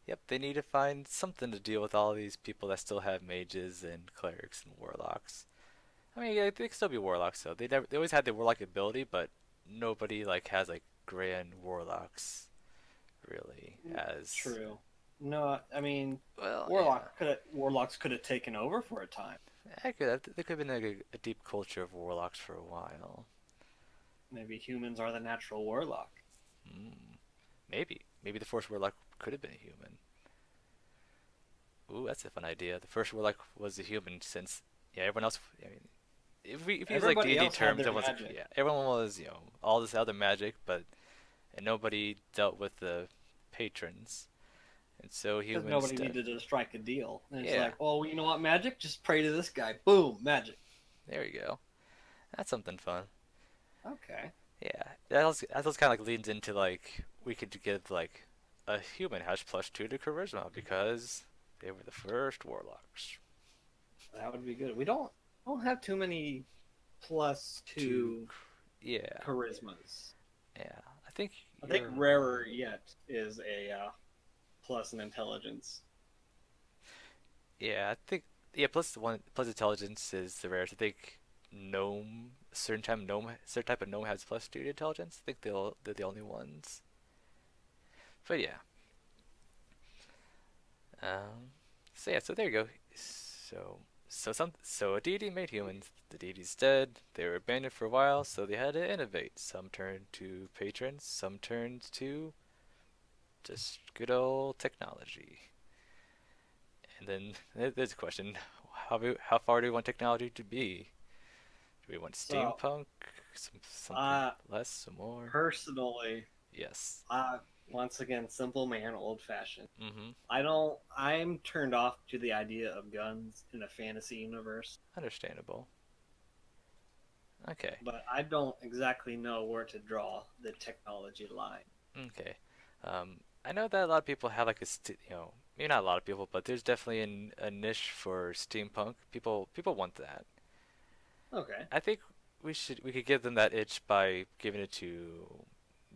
Speaker 1: yep, they need to find something to deal with all these people that still have mages and clerics and warlocks. I mean, yeah, they can still be warlocks though. They always had the warlock ability, but nobody like has like grand warlocks really as
Speaker 2: True. No, I mean,
Speaker 1: well, yeah.
Speaker 2: warlocks could have taken over for a time.
Speaker 1: There could have been like a deep culture of warlocks for a while.
Speaker 2: Maybe humans are the natural warlock.
Speaker 1: Hmm. Maybe the first warlock could have been a human. Ooh, that's a fun idea. The first warlock was a human, since yeah, everyone else. I mean, if you use like
Speaker 2: Everybody
Speaker 1: D&D
Speaker 2: else had
Speaker 1: terms,
Speaker 2: their
Speaker 1: everyone's like,
Speaker 2: magic.
Speaker 1: yeah, everyone was all this other magic, but and nobody dealt with the patrons, and so
Speaker 2: Because
Speaker 1: humans
Speaker 2: nobody
Speaker 1: did.
Speaker 2: needed to strike a deal. And it's
Speaker 1: Yeah,
Speaker 2: like, well, you know what, magic? Just pray to this guy. Boom, magic.
Speaker 1: there we go. That's something fun.
Speaker 2: Okay.
Speaker 1: Yeah, that also kind of like leads into like we could give like a human has +2 to charisma because they were the first warlocks.
Speaker 2: That would be good. We don't have too many plus
Speaker 1: To
Speaker 2: two
Speaker 1: yeah,
Speaker 2: charismas.
Speaker 1: yeah. I think
Speaker 2: I think
Speaker 1: you're
Speaker 2: rarer yet is a plus an intelligence.
Speaker 1: yeah. I think yeah. Plus intelligence is the rarest. I think gnome certain type of gnome has +2 to intelligence. I think they're the only ones. But yeah. Um. So yeah. So there you go. So a deity made humans. The deity's dead. They were abandoned for a while, so they had to innovate. Some turned to patrons. Some turned to just good old technology. And then there's a question: how far do we want technology to be? Do we want
Speaker 2: So,
Speaker 1: steampunk? Something
Speaker 2: uh,
Speaker 1: less, some more?
Speaker 2: personally,
Speaker 1: Yes.
Speaker 2: once again, simple man, old fashioned.
Speaker 1: Mm-hmm.
Speaker 2: I'm turned off to the idea of guns in a fantasy universe,
Speaker 1: Understandable. Okay.
Speaker 2: but I don't exactly know where to draw the technology line.
Speaker 1: Okay. I know that a lot of people have like maybe not a lot of people, but there's definitely a niche for steampunk. People want that.
Speaker 2: Okay.
Speaker 1: I think we could give them that itch by giving it to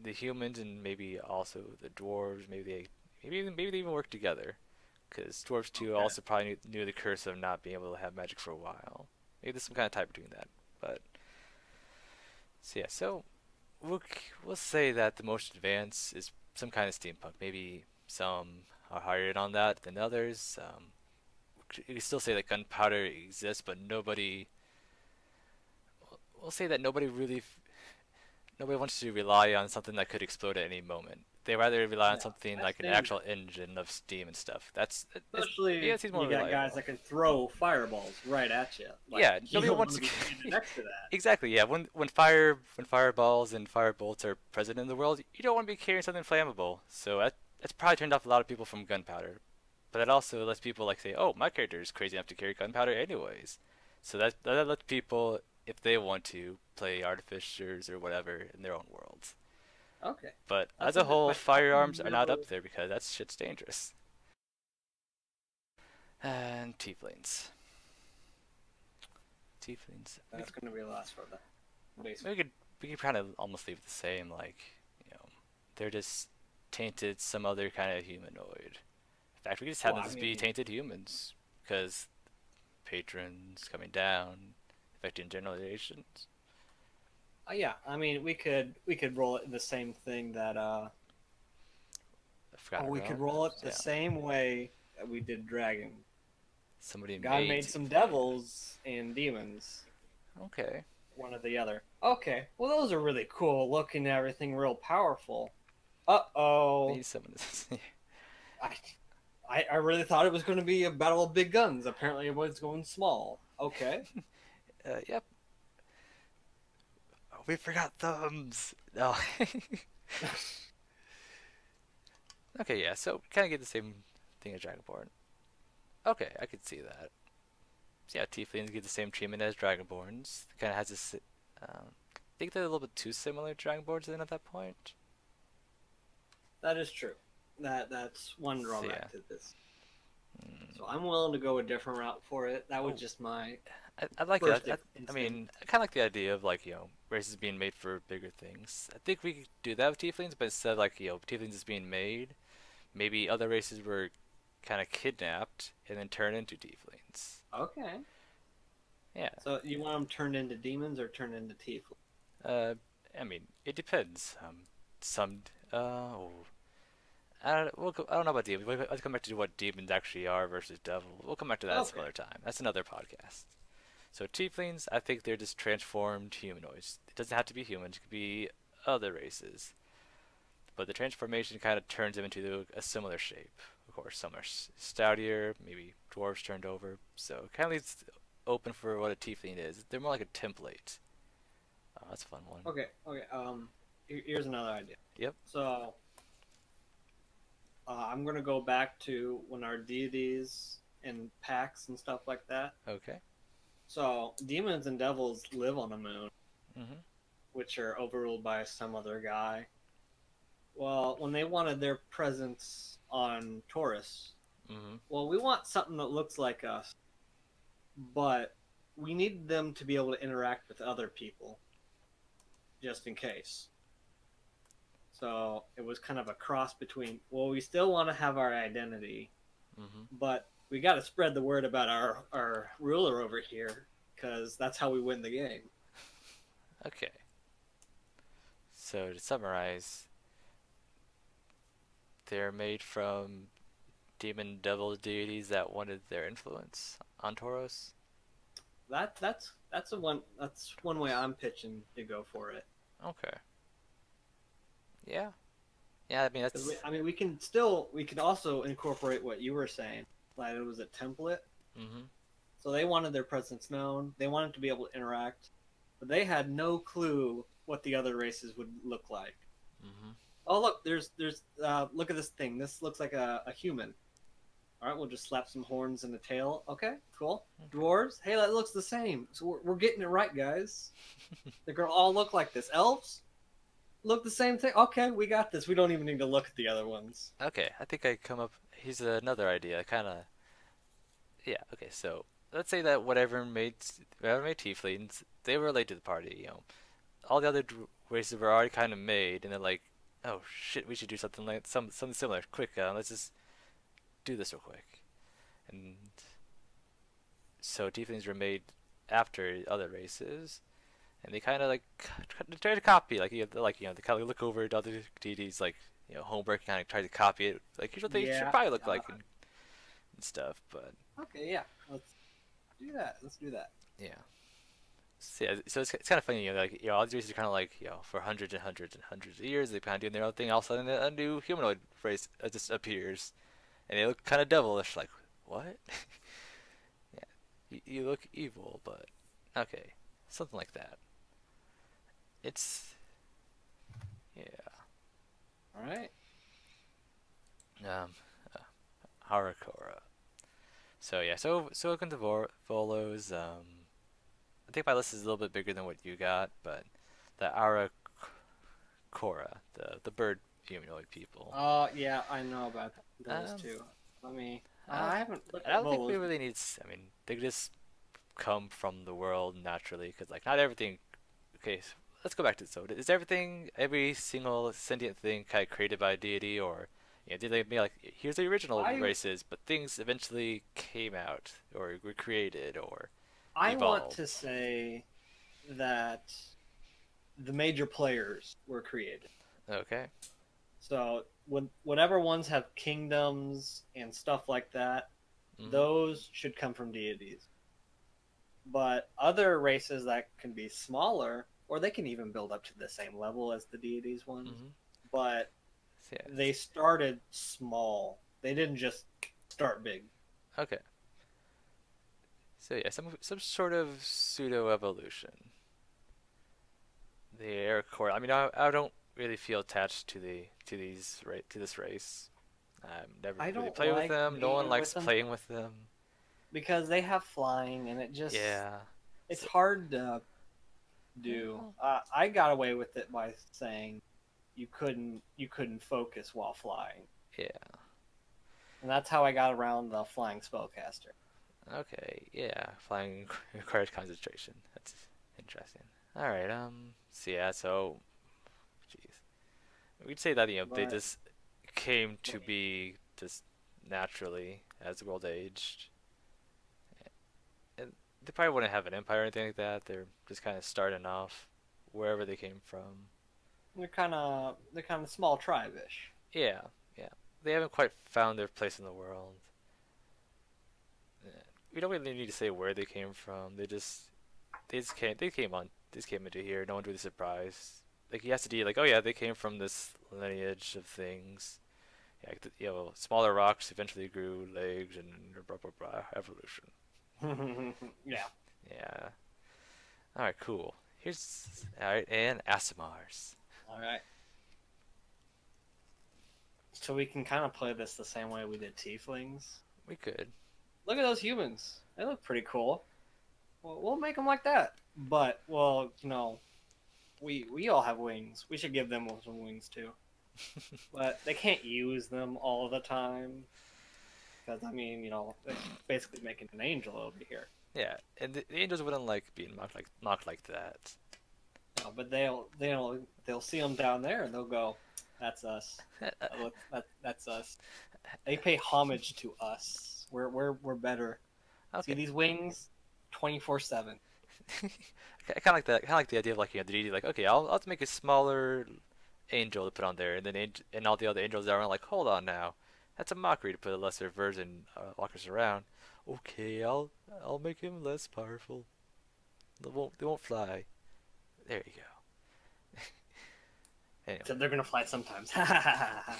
Speaker 1: the humans and maybe also the dwarves. Maybe they even work together, because dwarves too
Speaker 2: Okay.
Speaker 1: also probably knew the curse of not being able to have magic for a while. Maybe there's some kind of tie between that. But so yeah, so we'll say that the most advanced is some kind of steampunk. Maybe some are higher on that than others. You can still say that gunpowder exists, but nobody. We'll say that nobody wants to rely on something that could explode at any moment. They rather rely on
Speaker 2: Yeah,
Speaker 1: something
Speaker 2: that's
Speaker 1: like an actual
Speaker 2: dangerous.
Speaker 1: engine of steam and stuff. Yeah,
Speaker 2: Especially
Speaker 1: it seems more
Speaker 2: you got guys
Speaker 1: reliable.
Speaker 2: that can throw fireballs right at you. Like
Speaker 1: Yeah,
Speaker 2: you
Speaker 1: nobody
Speaker 2: don't
Speaker 1: wants
Speaker 2: want to
Speaker 1: to.
Speaker 2: be standing next to that.
Speaker 1: Exactly. Yeah, when fireballs and firebolts are present in the world, you don't want to be carrying something flammable. So that's probably turned off a lot of people from gunpowder. But that also lets people like say, "Oh, my character is crazy enough to carry gunpowder anyways." So that lets people, if they want to, play artificers or whatever in their own worlds.
Speaker 2: Okay,
Speaker 1: But as
Speaker 2: that's a
Speaker 1: a
Speaker 2: good
Speaker 1: whole,
Speaker 2: question. I've
Speaker 1: firearms are not
Speaker 2: never.
Speaker 1: up there because that shit's dangerous. And tieflings. Tieflings.
Speaker 2: That's going to be the last for that.
Speaker 1: We
Speaker 2: Basically.
Speaker 1: could we could kind of almost leave it the same. Like, you know, they're just tainted some other kind of humanoid. In fact, we could just have
Speaker 2: Well,
Speaker 1: them
Speaker 2: I
Speaker 1: just be
Speaker 2: mean,
Speaker 1: tainted humans because patrons coming down, affecting generations.
Speaker 2: yeah. I mean, we could roll it the same thing that
Speaker 1: I forgot
Speaker 2: we could
Speaker 1: about.
Speaker 2: roll it the
Speaker 1: Yeah,
Speaker 2: same way that we did dragon.
Speaker 1: somebody
Speaker 2: Guy
Speaker 1: made
Speaker 2: made some
Speaker 1: tiefling.
Speaker 2: devils and demons,
Speaker 1: Okay,
Speaker 2: one or the other. Okay, well those are really cool looking. Everything real powerful. Uh
Speaker 1: we
Speaker 2: oh.
Speaker 1: need someone.
Speaker 2: I, I really thought it was going to be a battle of big guns. Apparently, it was going small. Okay.
Speaker 1: Yep. Oh, we forgot thumbs. No. Okay, yeah. So kind of get the same thing as Dragonborn. Okay, I could see that. So yeah, Tieflings get the same treatment as Dragonborns. Kind of has this. I think they're a little bit too similar to Dragonborns then at that point.
Speaker 2: That is true. That's one
Speaker 1: So yeah.
Speaker 2: drawback to this.
Speaker 1: Mm.
Speaker 2: So I'm willing to go a different route for it. That was
Speaker 1: Oh,
Speaker 2: just my
Speaker 1: I like it.
Speaker 2: first
Speaker 1: I
Speaker 2: instinct.
Speaker 1: mean, I kind of like the idea of like races being made for bigger things. I think we could do that with Tieflings, but instead of like Tieflings is being made, maybe other races were kind of kidnapped and then turned into Tieflings.
Speaker 2: Okay.
Speaker 1: Yeah.
Speaker 2: So you want them turned into demons or turned into tieflings?
Speaker 1: Uh, I mean, it depends. Some. Oh, I don't know about demons. Let's come back to what demons actually are versus devil. We'll come back to that some
Speaker 2: Okay.
Speaker 1: other time. That's another podcast. So tieflings, I think they're just transformed humanoids. It doesn't have to be humans. It could be other races. But the transformation kind of turns them into a similar shape. Of course, some are stoutier, maybe dwarves turned over. So it kind of leaves open for what a tiefling is. They're more like a template. Oh, that's a fun one.
Speaker 2: Okay. Okay. Here's another idea.
Speaker 1: Yep.
Speaker 2: So I'm gonna go back to when our deities and packs and stuff like that.
Speaker 1: Okay.
Speaker 2: So demons and devils live on the moon,
Speaker 1: Mhm.
Speaker 2: which are overruled by some other guy. Well, when they wanted their presence on Taurus,
Speaker 1: Mhm.
Speaker 2: well, we want something that looks like us, but we need them to be able to interact with other people, just in case. So it was kind of a cross between, well, we still want to have our identity,
Speaker 1: Mhm.
Speaker 2: but we got to spread the word about our ruler over here, because that's how we win the game.
Speaker 1: Okay. So to summarize, they're made from demon devil deities that wanted their influence on Tauros.
Speaker 2: That's one way I'm pitching to go for it.
Speaker 1: Okay. Yeah. Yeah. I mean
Speaker 2: Because
Speaker 1: that's.
Speaker 2: we can also incorporate what you were saying, like it was a template.
Speaker 1: Mhm.
Speaker 2: So they wanted their presence known. They wanted to be able to interact, but they had no clue what the other races would look like.
Speaker 1: Mhm.
Speaker 2: Oh look, there's look at this thing. This looks like a human. All right, we'll just slap some horns and a tail. Okay, cool. Dwarves, hey, that looks the same. So we're getting it right, guys. They're gonna all look like this. Elves look the same thing. Okay, we got this. We don't even need to look at the other ones.
Speaker 1: Okay. I think I come up. Here's another idea. Kind of. Yeah. Okay. So let's say that whatever made tieflings, they were late to the party. All the other races were already kind of made, and they're like, oh shit, we should do something like something similar. Quick, let's just do this real quick. And so tieflings were made after other races, and they kind of like try to copy, like they kind of look over at other deities, like homework, kind of try to copy it. Like here's what they should
Speaker 2: Yeah.
Speaker 1: probably look like and stuff. But
Speaker 2: Okay, yeah. Let's do that. Let's do that.
Speaker 1: yeah, So, yeah, so it's kind of funny, like all these races are kind of like for hundreds and hundreds and hundreds of years they kind of doing their own thing. All of a sudden, a new humanoid race just appears, and they look kind of devilish. Like, what? Yeah, you look evil, but okay, something like that. It's yeah.
Speaker 2: All right.
Speaker 1: Um, Harakora. So yeah, so looking to Volos. I think my list is a little bit bigger than what you got, but the Arakora, the bird humanoid people.
Speaker 2: Yeah, I know about those
Speaker 1: Um,
Speaker 2: too. Let me.
Speaker 1: I don't,
Speaker 2: I haven't looked
Speaker 1: I
Speaker 2: at
Speaker 1: don't think we
Speaker 2: Volos.
Speaker 1: really need. I mean, they just come from the world naturally, because like not everything. Okay, so let's go back to so is everything, every single sentient thing, kind of created by a deity, or did they be like here's the original
Speaker 2: I
Speaker 1: races, but things eventually came out or were created or
Speaker 2: I want
Speaker 1: evolved?
Speaker 2: to say that the major players were created.
Speaker 1: Okay.
Speaker 2: So when whatever ones have kingdoms and stuff like that,
Speaker 1: Mhm.
Speaker 2: those should come from deities. But other races that can be smaller, or they can even build up to the same level as the deities ones,
Speaker 1: Mhm.
Speaker 2: but
Speaker 1: So, yeah.
Speaker 2: they started small. They didn't just start big.
Speaker 1: Okay. So yeah, some sort of pseudo evolution. The air core. I mean, I don't really feel attached to this race. Never
Speaker 2: I
Speaker 1: really
Speaker 2: don't
Speaker 1: play with
Speaker 2: like
Speaker 1: them. No one
Speaker 2: being with
Speaker 1: likes
Speaker 2: them
Speaker 1: playing with them.
Speaker 2: because they have flying, and
Speaker 1: Yeah.
Speaker 2: it's
Speaker 1: So,
Speaker 2: hard to do.
Speaker 1: well,
Speaker 2: I got away with it by saying you couldn't focus while flying,
Speaker 1: yeah.
Speaker 2: and that's how I got around the flying spellcaster.
Speaker 1: Okay. Yeah. Flying requires concentration. That's interesting. All right. So yeah. So, jeez. We'd say that they
Speaker 2: But
Speaker 1: just came to be just naturally as the world aged, and they probably wouldn't have an empire or anything like that. They're just kind of starting off wherever they came from.
Speaker 2: they're kind of small tribe-ish.
Speaker 1: Yeah, yeah. They haven't quite found their place in the world. We don't really need to say where they came from. They just came into here. No one's really surprised. Like he has to be like, oh yeah, they came from this lineage of things. Yeah, like smaller rocks eventually grew legs and blah blah blah evolution.
Speaker 2: Yeah.
Speaker 1: Yeah. All right, cool. All right, and Asimars.
Speaker 2: All right. So we can kind of play this the same way we did Tieflings.
Speaker 1: We could.
Speaker 2: Look at those humans. They look pretty cool. Well, we'll make them like that. But well, we all have wings. We should give them some wings too. But they can't use them all the time because I mean, they're basically making an angel over here.
Speaker 1: Yeah, and the angels wouldn't like being mocked like that.
Speaker 2: But they'll see them down there and they'll go, "That's us. Look, that's us." They pay homage to us. We're better. See
Speaker 1: Okay.
Speaker 2: these wings, 24/7.
Speaker 1: I kind of like that. Kind of like the idea of like the deity. Like, okay, I'll have to make a smaller angel to put on there, and then and all the other angels are like, hold on now, that's a mockery to put a lesser version walkers around. Okay, I'll make him less powerful. They won't fly. There you go. Anyway,
Speaker 2: So they're gonna fly sometimes.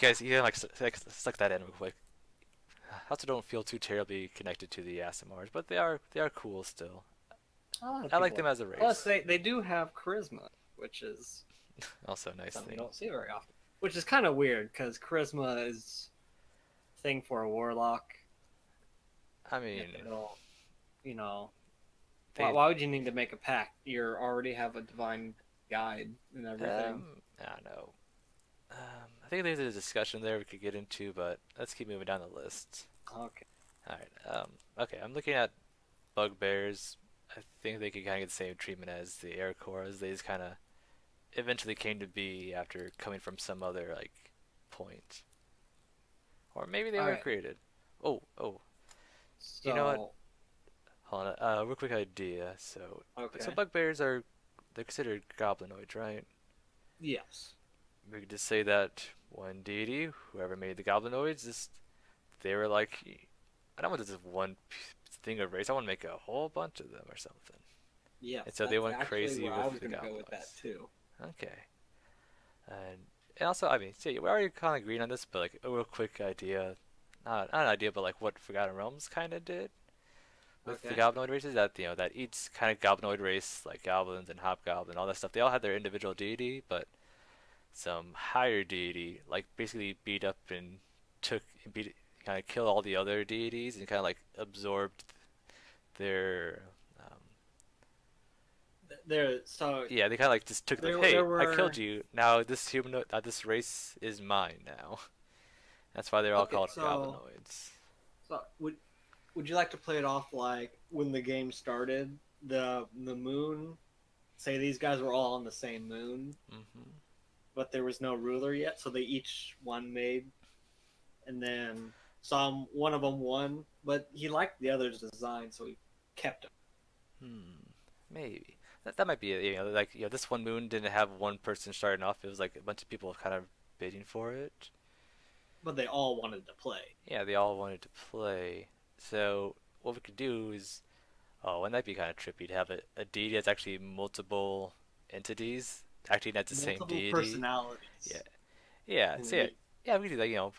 Speaker 1: you can like suck that in real quick. I also don't feel too terribly connected to the Asimars, but they are cool still.
Speaker 2: A lot of
Speaker 1: I like
Speaker 2: people
Speaker 1: them
Speaker 2: are.
Speaker 1: as a
Speaker 2: Plus,
Speaker 1: race.
Speaker 2: they do have charisma, which is
Speaker 1: Also a nice
Speaker 2: something you
Speaker 1: thing.
Speaker 2: don't see very often. Which is kind of weird because charisma is a thing for a warlock.
Speaker 1: I mean,
Speaker 2: It'll, you know,
Speaker 1: they
Speaker 2: why would you need to make a pact? You already have a divine guide and everything.
Speaker 1: I don't know. I think there's a discussion there we could get into, but let's keep moving down the list.
Speaker 2: Okay.
Speaker 1: All right. Okay, I'm looking at Bugbears. I think they could kind of get the same treatment as the Aircores. They just kind of eventually came to be after coming from some other like point, or maybe they
Speaker 2: All
Speaker 1: were
Speaker 2: right.
Speaker 1: created. Oh. You know what?
Speaker 2: So,
Speaker 1: Hold on. Real quick idea. So
Speaker 2: okay.
Speaker 1: Bugbears they're considered goblinoids, right?
Speaker 2: Yes.
Speaker 1: We could just say that one deity, whoever made the goblinoids, just they were like, I don't want just one thing of race. I want to make a whole bunch of them or something.
Speaker 2: Yes,
Speaker 1: And so they
Speaker 2: that's
Speaker 1: went
Speaker 2: actually
Speaker 1: crazy
Speaker 2: where I
Speaker 1: with
Speaker 2: was
Speaker 1: the
Speaker 2: going to go with that
Speaker 1: Goblinoids.
Speaker 2: too.
Speaker 1: Okay. And also, I mean, see, we already kind of agreed on this, but like a real quick idea, not an idea, but like what Forgotten Realms kind of did with the
Speaker 2: Okay.
Speaker 1: Goblinoid races, that that each kind of Goblinoid race, like Goblins and Hobgoblin, all that stuff, they all had their individual deity, but some higher deity like basically beat up and took and beat kind of killed all the other deities and kind of like absorbed their
Speaker 2: There, so
Speaker 1: yeah, they kind of like just took like,
Speaker 2: there
Speaker 1: hey, I killed
Speaker 2: were.
Speaker 1: you, now this human this race is mine now. That's why they're all
Speaker 2: Okay,
Speaker 1: called goblinoids.
Speaker 2: so would you like to play it off like when the game started, the moon? Say these guys were all on the same moon,
Speaker 1: Hmm.
Speaker 2: but there was no ruler yet, so they each one made, and then one of them won, but he liked the other's design, so he kept him.
Speaker 1: Hmm. Maybe that might be it. Like this one moon didn't have one person starting off. It was like a bunch of people kind of bidding for it.
Speaker 2: But they all wanted to play.
Speaker 1: Yeah, they all wanted to play. So what we could do is, oh, wouldn't that be kind of trippy to have a deity that's actually multiple entities acting as the same
Speaker 2: Multiple
Speaker 1: deity? Yeah,
Speaker 2: personalities
Speaker 1: yeah.
Speaker 2: in the
Speaker 1: So yeah,
Speaker 2: game.
Speaker 1: yeah, we could do that.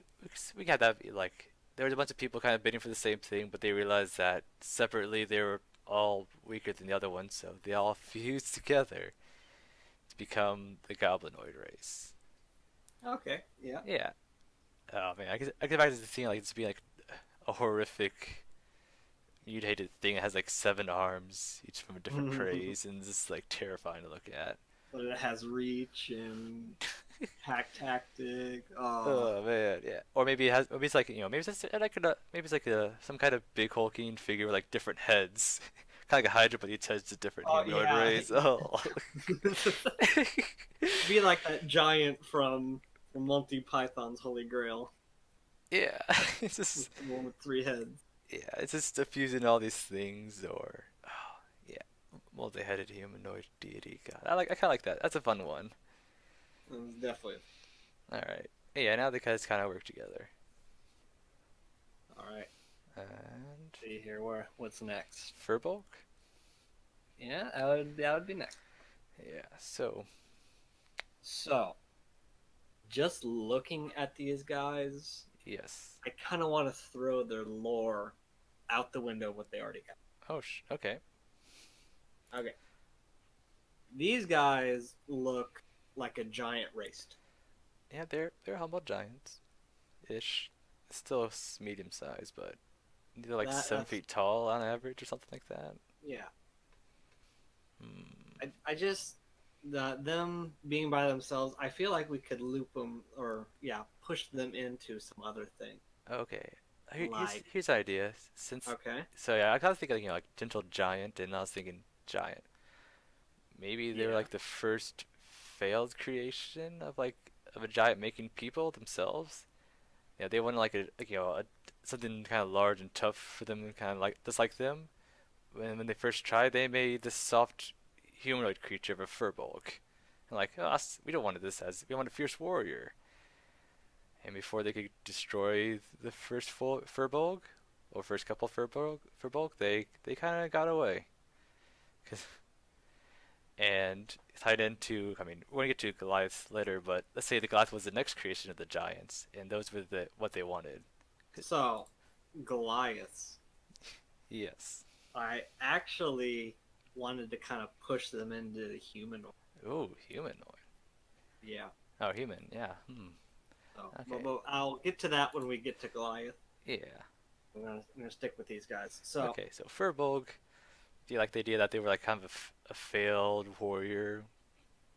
Speaker 1: We could have that be like there was a bunch of people kind of bidding for the same thing, but they realized that separately they were all weaker than the other one, so they all fused together to become the Goblinoid race.
Speaker 2: Okay, yeah.
Speaker 1: Yeah. Oh man, I can imagine the scene like it's being like a horrific mutated thing that has like 7 arms, each from a different craze, and just like terrifying to look at.
Speaker 2: But it has reach and hack tactic. Oh,
Speaker 1: Oh man, yeah. Or maybe it has. Maybe it's like maybe it's like maybe it's like some kind of big hulking figure with like different heads, kind of like a Hydra, but each head's a different
Speaker 2: oh
Speaker 1: humanoid
Speaker 2: yeah.
Speaker 1: race. Oh.
Speaker 2: Be like that giant from Monty Python's Holy Grail,
Speaker 1: Yeah, it's just
Speaker 2: the one with 3 heads.
Speaker 1: yeah, it's just diffusing all these things, or oh, yeah, multi-headed humanoid deity. God, I kind of like that. That's a fun one.
Speaker 2: It was definitely.
Speaker 1: All right. Yeah, now the guys kind of work together.
Speaker 2: All right.
Speaker 1: And
Speaker 2: See here, what's next?
Speaker 1: Furbolg?
Speaker 2: Yeah, that would be next.
Speaker 1: Yeah. So
Speaker 2: So, just looking at these guys,
Speaker 1: yes.
Speaker 2: I kind of want to throw their lore out the window. What they already got.
Speaker 1: Oh, okay.
Speaker 2: Okay. These guys look like a giant race.
Speaker 1: Yeah, they're humble giants, ish. Still medium size, but they're like seven
Speaker 2: That's
Speaker 1: feet tall on average or something like that.
Speaker 2: yeah.
Speaker 1: Hmm.
Speaker 2: I just them being by themselves. I feel like we could loop them or yeah, push them into some other thing.
Speaker 1: Okay.
Speaker 2: Like
Speaker 1: Here's an idea. Since
Speaker 2: okay,
Speaker 1: so yeah, I kind of think like like gentle giant, and I was thinking giant. Maybe they're
Speaker 2: yeah,
Speaker 1: like the first failed creation of of a giant making people themselves. Yeah, they wanted like a something kind of large and tough for them, kind of like just like them. When they first tried, they made this soft humanoid creature of a furbolg. And like, oh, we don't want this as we want a fierce warrior. And before they could destroy the first full furbolg, or first couple furbolg, they kind of got away. 'Cause, and tied into, I mean, we're gonna get to Goliath later, but let's say the Goliath was the next creation of the giants, and those were what they wanted.
Speaker 2: so Goliaths.
Speaker 1: Yes.
Speaker 2: I actually wanted to kind of push them into the humanoid.
Speaker 1: Ooh, humanoid.
Speaker 2: Yeah.
Speaker 1: Oh, human. Yeah. Hmm.
Speaker 2: So,
Speaker 1: Okay.
Speaker 2: but I'll get to that when we get to Goliath.
Speaker 1: Yeah.
Speaker 2: I'm gonna stick with these guys. So
Speaker 1: Okay. So Furbolg, do you like the idea that they were like kind of a failed warrior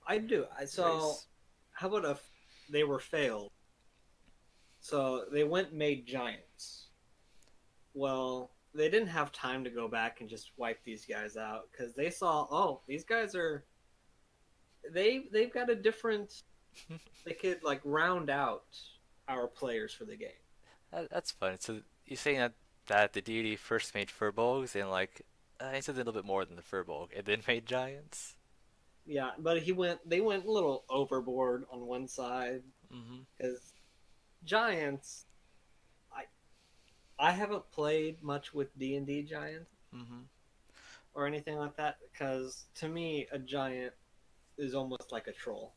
Speaker 2: I do. So
Speaker 1: race?
Speaker 2: how about if they were failed? So they went and made giants. Well, they didn't have time to go back and just wipe these guys out because they saw, oh, these guys are they've got a different. They could like round out our players for the game.
Speaker 1: That's fun. So you're saying that the deity first made Furbolgs and like he said a little bit more than the Furbolg, and then made giants.
Speaker 2: Yeah, but they went a little overboard on one side
Speaker 1: Mm-hmm.
Speaker 2: because giants. I I haven't played much with D&D giants.
Speaker 1: Mm-hmm.
Speaker 2: or anything like that, because to me, a giant is almost like a troll,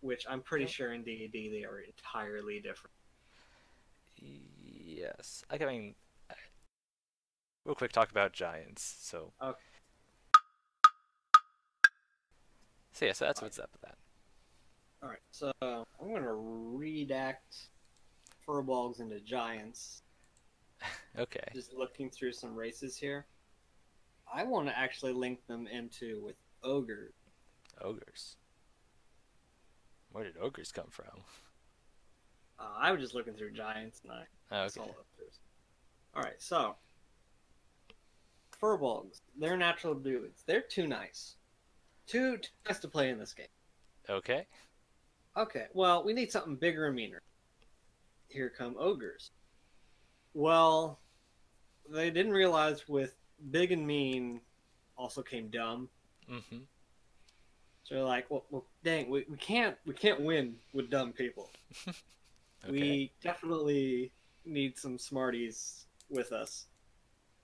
Speaker 2: which I'm pretty
Speaker 1: Yep.
Speaker 2: sure in D&D they are entirely different.
Speaker 1: Yes. I mean, real quick talk about giants.
Speaker 2: Okay,
Speaker 1: So yeah, so that's
Speaker 2: all right,
Speaker 1: what's up with that.
Speaker 2: all right. So I'm gonna redact furbolgs into giants.
Speaker 1: Okay.
Speaker 2: Just looking through some races here, I want to actually link them into with ogres.
Speaker 1: Ogres. Where did ogres come from?
Speaker 2: I was just looking through giants and I
Speaker 1: Oh,
Speaker 2: saw
Speaker 1: okay.
Speaker 2: ogres. All right, so furbolgs, they're natural dudes. They're too nice. Too nice to play in this game.
Speaker 1: Okay.
Speaker 2: Okay, well, we need something bigger and meaner. Here come ogres. Well, they didn't realize with big and mean also came dumb.
Speaker 1: Mm-hmm.
Speaker 2: So they're like, well dang, we can't win with dumb people.
Speaker 1: Okay.
Speaker 2: We definitely need some smarties with us.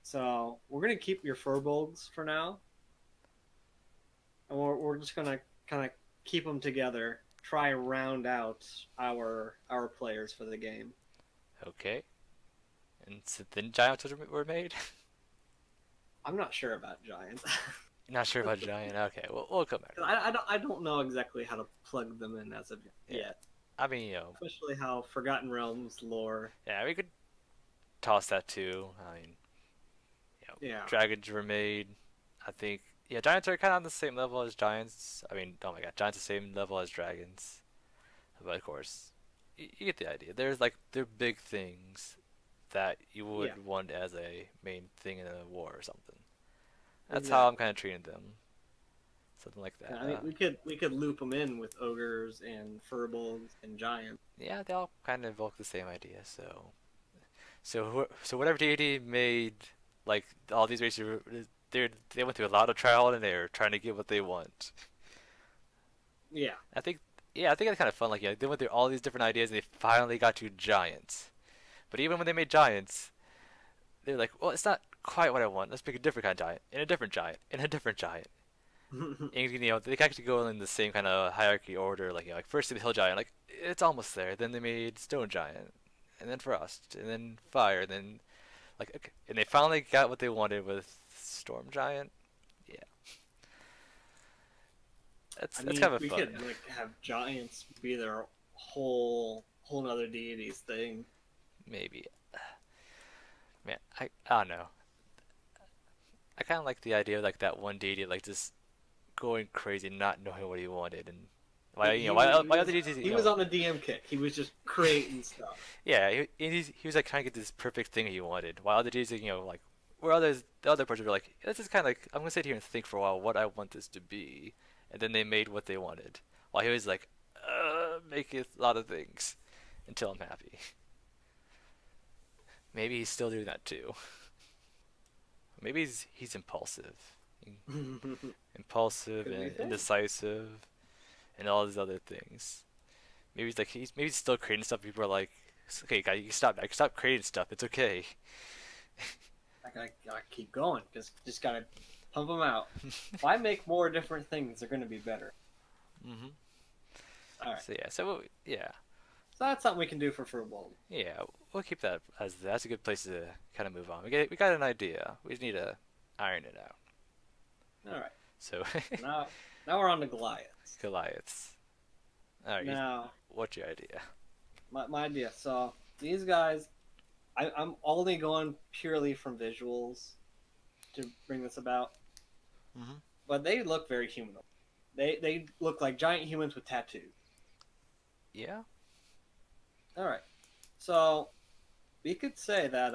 Speaker 2: So we're gonna keep your furbolgs for now, and we're just gonna kind of keep them together. Try and round out our players for the game.
Speaker 1: Okay. And so then giants were made?
Speaker 2: I'm not sure about giants.
Speaker 1: Not sure about giant. Okay, well, we'll come back to that.
Speaker 2: I don't know exactly how to plug them in as of
Speaker 1: Yeah.
Speaker 2: yet,
Speaker 1: I mean,
Speaker 2: especially how Forgotten Realms lore.
Speaker 1: yeah, we could toss that too. I mean,
Speaker 2: Yeah,
Speaker 1: dragons were made. I think, yeah, giants are kind of on the same level as giants. I mean, oh my god, giants are the same level as dragons. But of course, you get the idea. There's like, they're big things that you
Speaker 2: yeah,
Speaker 1: would want as a main thing in a war or something. That's how I'm
Speaker 2: exactly.
Speaker 1: kind of treating them. Something like that.
Speaker 2: I mean, we could loop them in with ogres and furbolgs and giants.
Speaker 1: Yeah, they all kind of invoke the same idea. So whatever deity made like all these races, they went through a lot of trial and error trying to get what they want.
Speaker 2: Yeah,
Speaker 1: I think, yeah, I think it's kind of fun. Like, yeah, they went through all these different ideas and they finally got to giants. But even when they made giants, they're like, well, it's not quite what I want. Let's pick a different kind of giant, and a different giant, and a different giant. And they can actually go in the same kind of hierarchy order. Like, like first the hill giant, like it's almost there. Then they made stone giant, and then frost, and then fire, and then like okay, and they finally got what they wanted with storm giant. Yeah,
Speaker 2: I
Speaker 1: that's
Speaker 2: mean,
Speaker 1: kind of
Speaker 2: we
Speaker 1: fun.
Speaker 2: could like have giants be their whole nother deities thing.
Speaker 1: Maybe, man, I don't know. I kind of like the idea of like that one deity like just going crazy, not knowing what he wanted, and
Speaker 2: He,
Speaker 1: why
Speaker 2: he,
Speaker 1: why other deities
Speaker 2: he was on the DM kick. He was just creating stuff.
Speaker 1: yeah, he was like trying to get this perfect thing he wanted. While other dudes, like where others, the other person were like, this is kind of like I'm gonna sit here and think for a while what I want this to be, and then they made what they wanted. While he was like, make a lot of things until I'm happy. Maybe he's still doing that too. Maybe he's impulsive, impulsive
Speaker 2: Could be a
Speaker 1: and
Speaker 2: thing.
Speaker 1: indecisive, and all these other things. Maybe he's still creating stuff. People are like, okay, guy, you can stop. I can stop creating stuff. It's okay.
Speaker 2: I gotta keep going. Just gotta pump them out. If I make more different things, they're gonna be better.
Speaker 1: hmm
Speaker 2: All right.
Speaker 1: So yeah, so yeah,
Speaker 2: So that's something we can do for Furbolg.
Speaker 1: yeah, we'll keep that as that's a good place to kind of move on. We got an idea. We just need to iron it out.
Speaker 2: All right.
Speaker 1: So
Speaker 2: Now we're on to Goliaths.
Speaker 1: Goliaths. All right,
Speaker 2: Now
Speaker 1: what's your idea?
Speaker 2: my idea. So these guys, I'm only going purely from visuals to bring this about,
Speaker 1: hmm
Speaker 2: but they look very humanoid. They look like giant humans with tattoos.
Speaker 1: Yeah.
Speaker 2: All right. So we could say that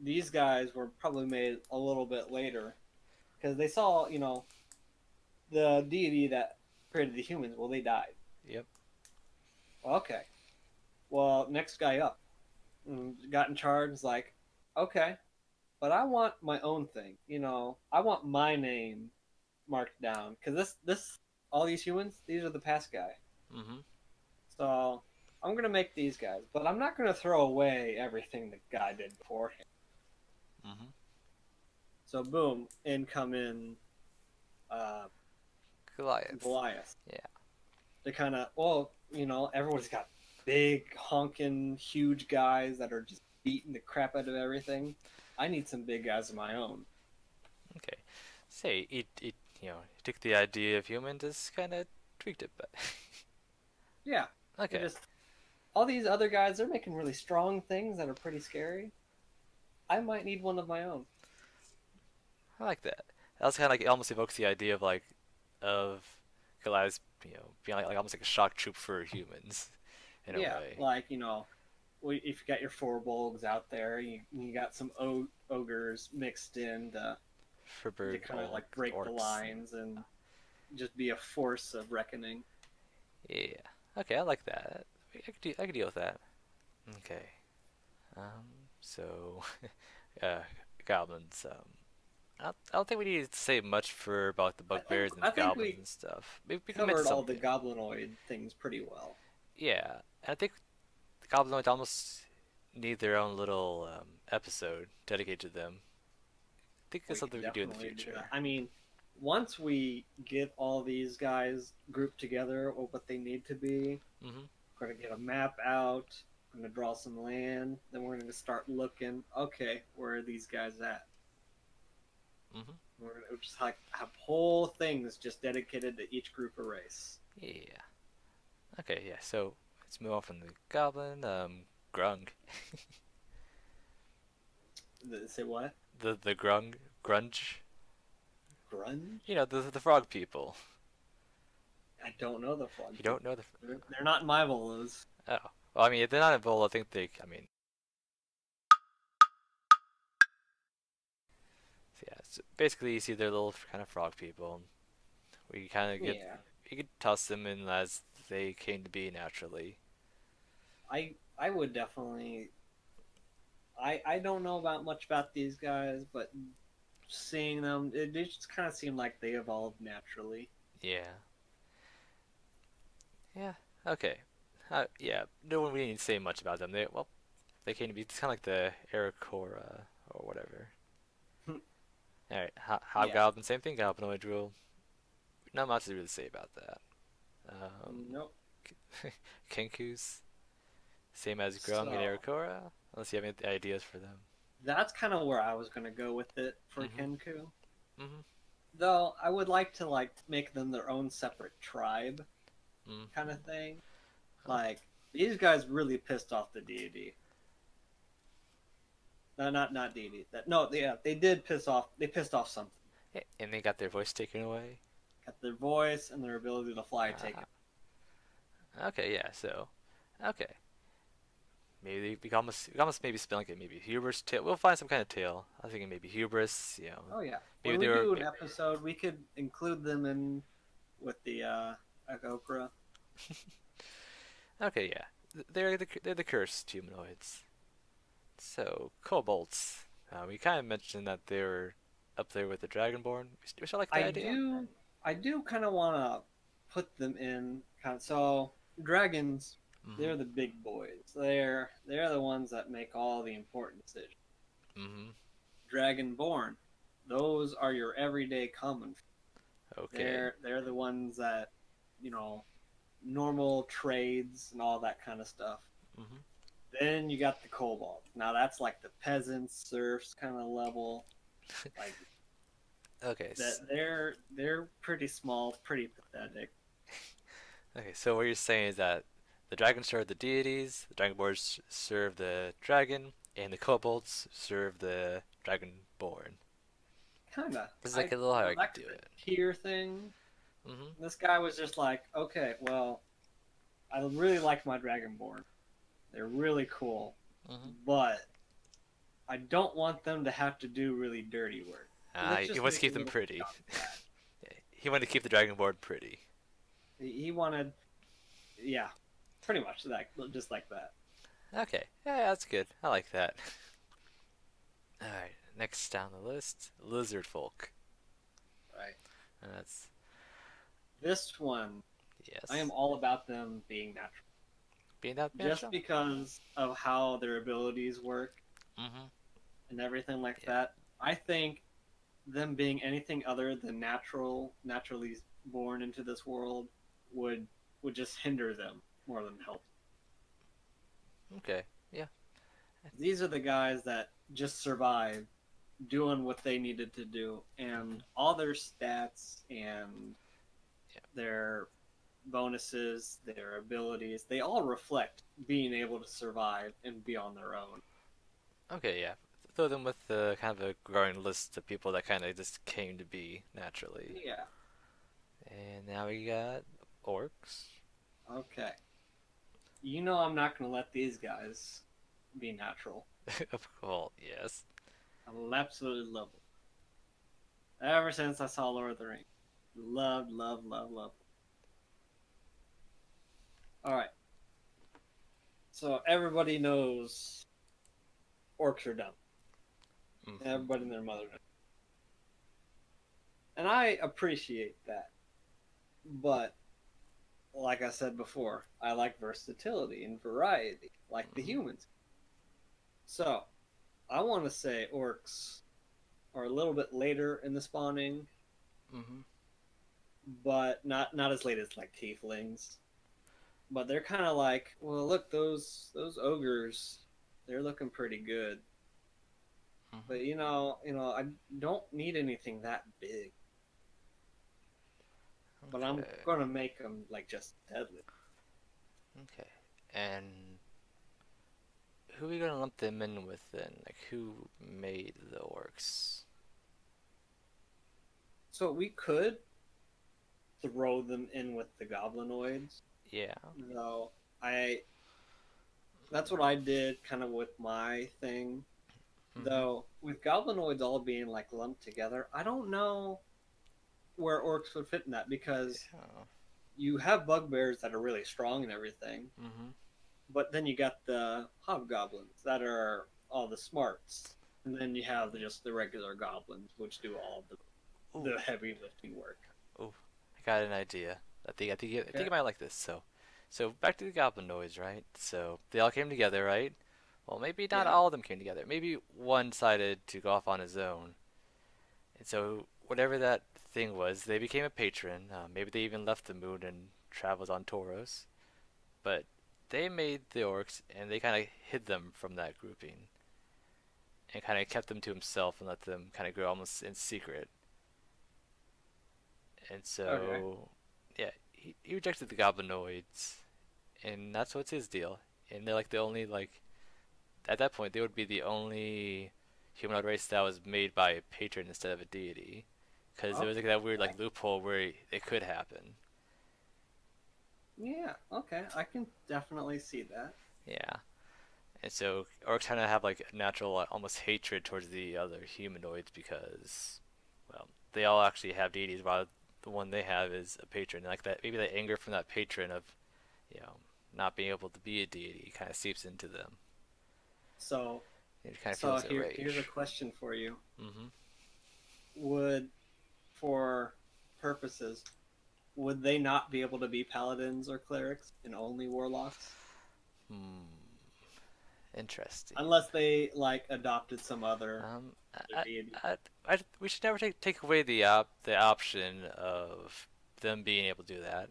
Speaker 2: these guys were probably made a little bit later because they saw, the deity that created the humans. Well, they died.
Speaker 1: Yep.
Speaker 2: Okay. Well, next guy up got in charge. Is like, okay, but I want my own thing. I want my name marked down because this all these humans, these are the past guy.
Speaker 1: hmm
Speaker 2: So I'm gonna make these guys, but I'm not gonna throw away everything the guy did before him.
Speaker 1: hmm
Speaker 2: So boom, in come in uh,
Speaker 1: Goliath.
Speaker 2: Goliath.
Speaker 1: Yeah.
Speaker 2: They kind of, well, everyone's got big, honking, huge guys that are just beating the crap out of everything. I need some big guys of my own.
Speaker 1: Okay. Say it he took the idea of human, just kind of tweaked it, but
Speaker 2: Yeah, they
Speaker 1: okay.
Speaker 2: just all these other guys, they're making really strong things that are pretty scary. I might need one of my own.
Speaker 1: I like that. That was kind of like it almost evokes the idea of of Goliath, being like almost like a shock troop for humans, in a
Speaker 2: Yeah,
Speaker 1: way.
Speaker 2: like if you got your four bolgs out there, you got some ogres mixed in
Speaker 1: For
Speaker 2: to
Speaker 1: bird
Speaker 2: kind of like
Speaker 1: orc,
Speaker 2: break the
Speaker 1: orcs.
Speaker 2: lines and just be a force of reckoning.
Speaker 1: Yeah. Okay, I like that. I could deal with that. Okay. So, uh, goblins. I don't think we need to say much for about the
Speaker 2: I think
Speaker 1: bugbears and
Speaker 2: I
Speaker 1: the
Speaker 2: think
Speaker 1: goblins
Speaker 2: we
Speaker 1: and stuff. Maybe we can mention
Speaker 2: covered all the
Speaker 1: something.
Speaker 2: goblinoid things pretty well.
Speaker 1: Yeah, and I think the goblinoids almost need their own little episode dedicated to them. I think that's
Speaker 2: We
Speaker 1: something
Speaker 2: could
Speaker 1: we could do in the
Speaker 2: definitely do that.
Speaker 1: future.
Speaker 2: I mean, once we get all these guys grouped together or what they need to be,
Speaker 1: Mm-hmm.
Speaker 2: we're gonna get a map out. We're gonna draw some land. Then we're gonna start looking. Okay, where are these guys at?
Speaker 1: Mm-hmm.
Speaker 2: We're gonna just like have whole things just dedicated to each group or race.
Speaker 1: Yeah. Okay, yeah, so let's move on from the goblin, grung.
Speaker 2: Say what?
Speaker 1: The grunge.
Speaker 2: Grunge?
Speaker 1: The frog people.
Speaker 2: I don't know the frog
Speaker 1: You don't
Speaker 2: people.
Speaker 1: know the.
Speaker 2: They're not in my volos.
Speaker 1: Oh. Well, I mean, if they're not involved, I think they. I mean, so yeah. So basically, you see they're little kind of frog people. We kind of get.
Speaker 2: Yeah,
Speaker 1: You could toss them in as they came to be naturally.
Speaker 2: I would definitely. I don't know about much about these guys, but seeing them, it just kind of seemed like they evolved naturally.
Speaker 1: Yeah. Yeah. Okay. Yeah. No one really need to say much about them. They came to be kind of like the Aracora or whatever. All right.
Speaker 2: Yeah.
Speaker 1: Hobgoblin, same thing. Goblinoid rule. Not much to really say about that.
Speaker 2: Nope.
Speaker 1: Kenkus, same as Grung and
Speaker 2: So
Speaker 1: Aracora. Unless you have any ideas for them.
Speaker 2: that's kind of where I was gonna go with it for
Speaker 1: Mhm.
Speaker 2: Kenku.
Speaker 1: Mhm.
Speaker 2: Though I would like to make them their own separate tribe kind
Speaker 1: Mhm.
Speaker 2: of thing.
Speaker 1: Oh.
Speaker 2: Like these guys really pissed off the deity. No, not deity. That no, yeah, they did piss off. They pissed off something.
Speaker 1: Yeah, and they got their voice taken away.
Speaker 2: Got their voice and their ability to fly taken.
Speaker 1: Ah. Okay. Yeah. So. Okay. Maybe we can almost maybe spell like it. Maybe hubris tail. We'll find some kind of tail. I was thinking maybe hubris.
Speaker 2: Oh yeah.
Speaker 1: Maybe
Speaker 2: When
Speaker 1: they
Speaker 2: we
Speaker 1: were.
Speaker 2: do an episode, we could include them in with the Okra.
Speaker 1: Okay. Yeah. They're the cursed humanoids. So kobolds. We kind of mentioned that they were up there with the dragonborn. We still like the
Speaker 2: I
Speaker 1: idea.
Speaker 2: do I do kind of want to put them in kind of so dragons.
Speaker 1: Mhm.
Speaker 2: They're the big boys. They're the ones that make all the important decisions.
Speaker 1: Mhm.
Speaker 2: Dragonborn, those are your everyday common.
Speaker 1: Okay.
Speaker 2: They're the ones that you know normal trades and all that kind of stuff.
Speaker 1: Mhm.
Speaker 2: Then you got the kobolds. Now that's like the peasants, serfs kind of level. Like
Speaker 1: Okay.
Speaker 2: that, they're pretty small, pretty pathetic.
Speaker 1: Okay. So what you're saying is that the dragons serve the deities, the dragonborns serve the dragon, and the kobolds serve the dragonborn.
Speaker 2: Kinda.
Speaker 1: This is
Speaker 2: I
Speaker 1: like a little how I
Speaker 2: like
Speaker 1: do
Speaker 2: the
Speaker 1: it.
Speaker 2: tier thing.
Speaker 1: Mhm.
Speaker 2: This guy was just like, okay, well, I really like my Dragonborn. They're really cool,
Speaker 1: Mhm.
Speaker 2: but I don't want them to have to do really dirty work. Let's
Speaker 1: He
Speaker 2: just
Speaker 1: wants to
Speaker 2: make a
Speaker 1: keep them
Speaker 2: little
Speaker 1: pretty.
Speaker 2: shop vac.
Speaker 1: He wanted to keep the dragonborn pretty.
Speaker 2: He wanted, yeah, pretty much that, just like that.
Speaker 1: Okay. Yeah, that's good. I like that. All right. Next down the list, lizard folk.
Speaker 2: Right.
Speaker 1: That's
Speaker 2: This one, I am
Speaker 1: yes.
Speaker 2: all about them being natural,
Speaker 1: Being that
Speaker 2: just
Speaker 1: natural.
Speaker 2: because of how their abilities work
Speaker 1: Mhm.
Speaker 2: and everything like
Speaker 1: Yeah.
Speaker 2: that. I think them being anything other than naturally born into this world would would just hinder them more than help.
Speaker 1: Okay. Yeah.
Speaker 2: These are the guys that just survived doing what they needed to do, and all their stats and
Speaker 1: Yeah.
Speaker 2: their bonuses, their abilities, they all reflect being able to survive and be on their own.
Speaker 1: Okay. Yeah. Throw them with the kind of a growing list of people that kind of just came to be naturally.
Speaker 2: Yeah.
Speaker 1: And now we got orcs.
Speaker 2: Okay. You know I'm not going to let these guys be natural.
Speaker 1: Of course, yes.
Speaker 2: I will absolutely love them. Ever since I saw Lord of the Rings. Love, love, love, love. Alright. So everybody knows orcs are dumb.
Speaker 1: Hmm.
Speaker 2: Everybody and their mother knows. And I appreciate that. But, like I said before, I like versatility and variety, like the
Speaker 1: Hmm.
Speaker 2: humans. So, I want to say orcs are a little bit later in the spawning,
Speaker 1: Hmm.
Speaker 2: but not as late as like tieflings. But they're kind of like, well, look, those ogres, they're looking pretty good.
Speaker 1: Hmm.
Speaker 2: But I don't need anything that big. But I'm
Speaker 1: Okay.
Speaker 2: gonna make them like just deadly.
Speaker 1: Okay. And who are we gonna lump them in with then? Like, who made the orcs?
Speaker 2: So we could throw them in with the goblinoids.
Speaker 1: Yeah.
Speaker 2: No, I that's what I did kind of with my thing.
Speaker 1: Hmm.
Speaker 2: Though with goblinoids all being like lumped together, I don't know where orcs would fit in that because
Speaker 1: Yeah.
Speaker 2: you have bugbears that are really strong and everything,
Speaker 1: Hmm.
Speaker 2: but then you got the hobgoblins that are all the smarts, and then you have just the regular goblins which do all
Speaker 1: Ooh.
Speaker 2: the heavy lifting work.
Speaker 1: Ooh. I got an idea. I think
Speaker 2: Okay.
Speaker 1: you might like this. So back to the goblin noise, right? So they all came together, right? Well, maybe not
Speaker 2: Yeah.
Speaker 1: all of them came together. Maybe one decided to go off on his own. And so whatever that thing was, they became a patron. Maybe they even left the moon and traveled on Tauros. But they made the orcs, and they kind of hid them from that grouping, and kind of kept them to himself and let them kind of grow almost in secret. And
Speaker 2: Okay.
Speaker 1: so, yeah, he rejected the goblinoids, and that's what's his deal. And they're like the only like at that point they would be the only humanoid race that was made by a patron instead of a deity, because there was like that weird
Speaker 2: Okay.
Speaker 1: like loophole where it could happen.
Speaker 2: Yeah. Okay. I can definitely see that.
Speaker 1: Yeah, and so orcs kind of have like a natural almost hatred towards the other humanoids because, well, they all actually have deities, while the one they have is a patron. Like that, maybe that anger from that patron of, you know, not being able to be a deity kind of seeps into them.
Speaker 2: So,
Speaker 1: It kind of
Speaker 2: so
Speaker 1: feels their
Speaker 2: here's a
Speaker 1: rage.
Speaker 2: question for you.
Speaker 1: Hmm.
Speaker 2: Would, for purposes, would they not be able to be paladins or clerics and only warlocks?
Speaker 1: Hmm. Interesting.
Speaker 2: Unless they like adopted some other
Speaker 1: Um,
Speaker 2: other deity.
Speaker 1: we should never take away the option of them being able to do that.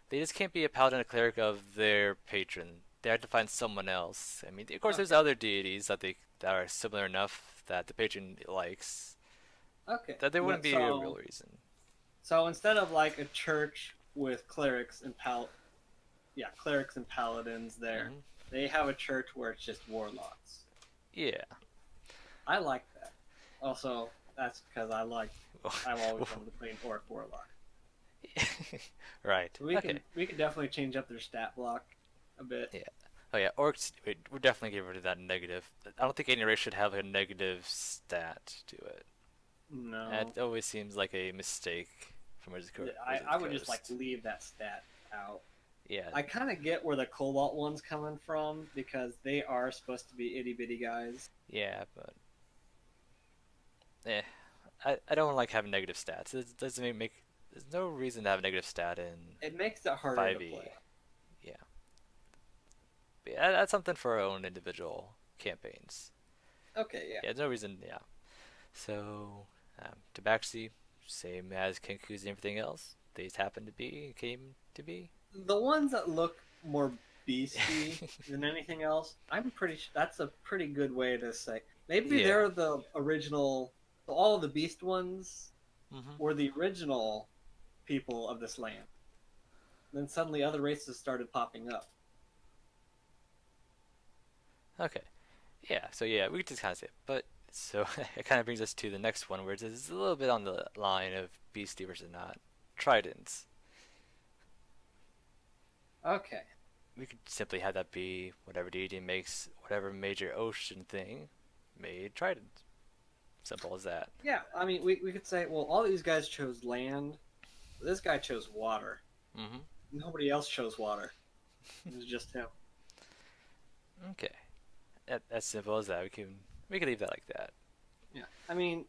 Speaker 1: They just can't be a paladin or cleric of their patron. They have to find someone else. I mean, of course, there's
Speaker 2: Okay.
Speaker 1: other deities that are similar enough that the patron likes.
Speaker 2: Okay.
Speaker 1: That there wouldn't
Speaker 2: But
Speaker 1: be a real reason.
Speaker 2: so instead of like a church with clerics and paladins there,
Speaker 1: Hmm.
Speaker 2: they have a church where it's just warlocks.
Speaker 1: Yeah.
Speaker 2: I like that. Also, that's because I've always wanted to play an orc warlock.
Speaker 1: Right. Okay.
Speaker 2: We can definitely change up their stat block a bit.
Speaker 1: Yeah. Oh yeah. Orcs. We're definitely getting rid of that negative. I don't think any race should have a negative stat to it.
Speaker 2: No,
Speaker 1: That always seems like a mistake from Wizard of
Speaker 2: I
Speaker 1: the
Speaker 2: would just like
Speaker 1: Coast.
Speaker 2: leave that stat out.
Speaker 1: Yeah.
Speaker 2: I kind of get where the Cobalt one's coming from because they are supposed to be itty bitty guys.
Speaker 1: Yeah, but I don't like having negative stats. It doesn't make there's no reason to have a negative stat in
Speaker 2: It makes it harder to
Speaker 1: 5e.
Speaker 2: play.
Speaker 1: Yeah. But yeah, that's something for our own individual campaigns.
Speaker 2: Okay, yeah.
Speaker 1: Yeah, there's no reason. Yeah. So Tabaxi, same as Kenku's and everything else. They just happen to be, came to be.
Speaker 2: The ones that look more beasty than anything else, I'm pretty sure that's a pretty good way to say. Maybe
Speaker 1: Yeah.
Speaker 2: they're the original. All of the beast ones
Speaker 1: Hmm.
Speaker 2: were the original people of this land. Then suddenly other races started popping up.
Speaker 1: Okay. Yeah. So yeah, we could just kind of say it. But so it kind of brings us to the next one, where it's a little bit on the line of beastie versus not. Tridents.
Speaker 2: Okay.
Speaker 1: We could simply have that be whatever deity makes whatever major ocean thing made trident. Simple as that.
Speaker 2: Yeah, I mean, we could say, well, all these guys chose land. This guy chose water.
Speaker 1: Hmm.
Speaker 2: Nobody else chose water. It was just him.
Speaker 1: Okay. As simple as that. We can leave that like that.
Speaker 2: Yeah. I mean,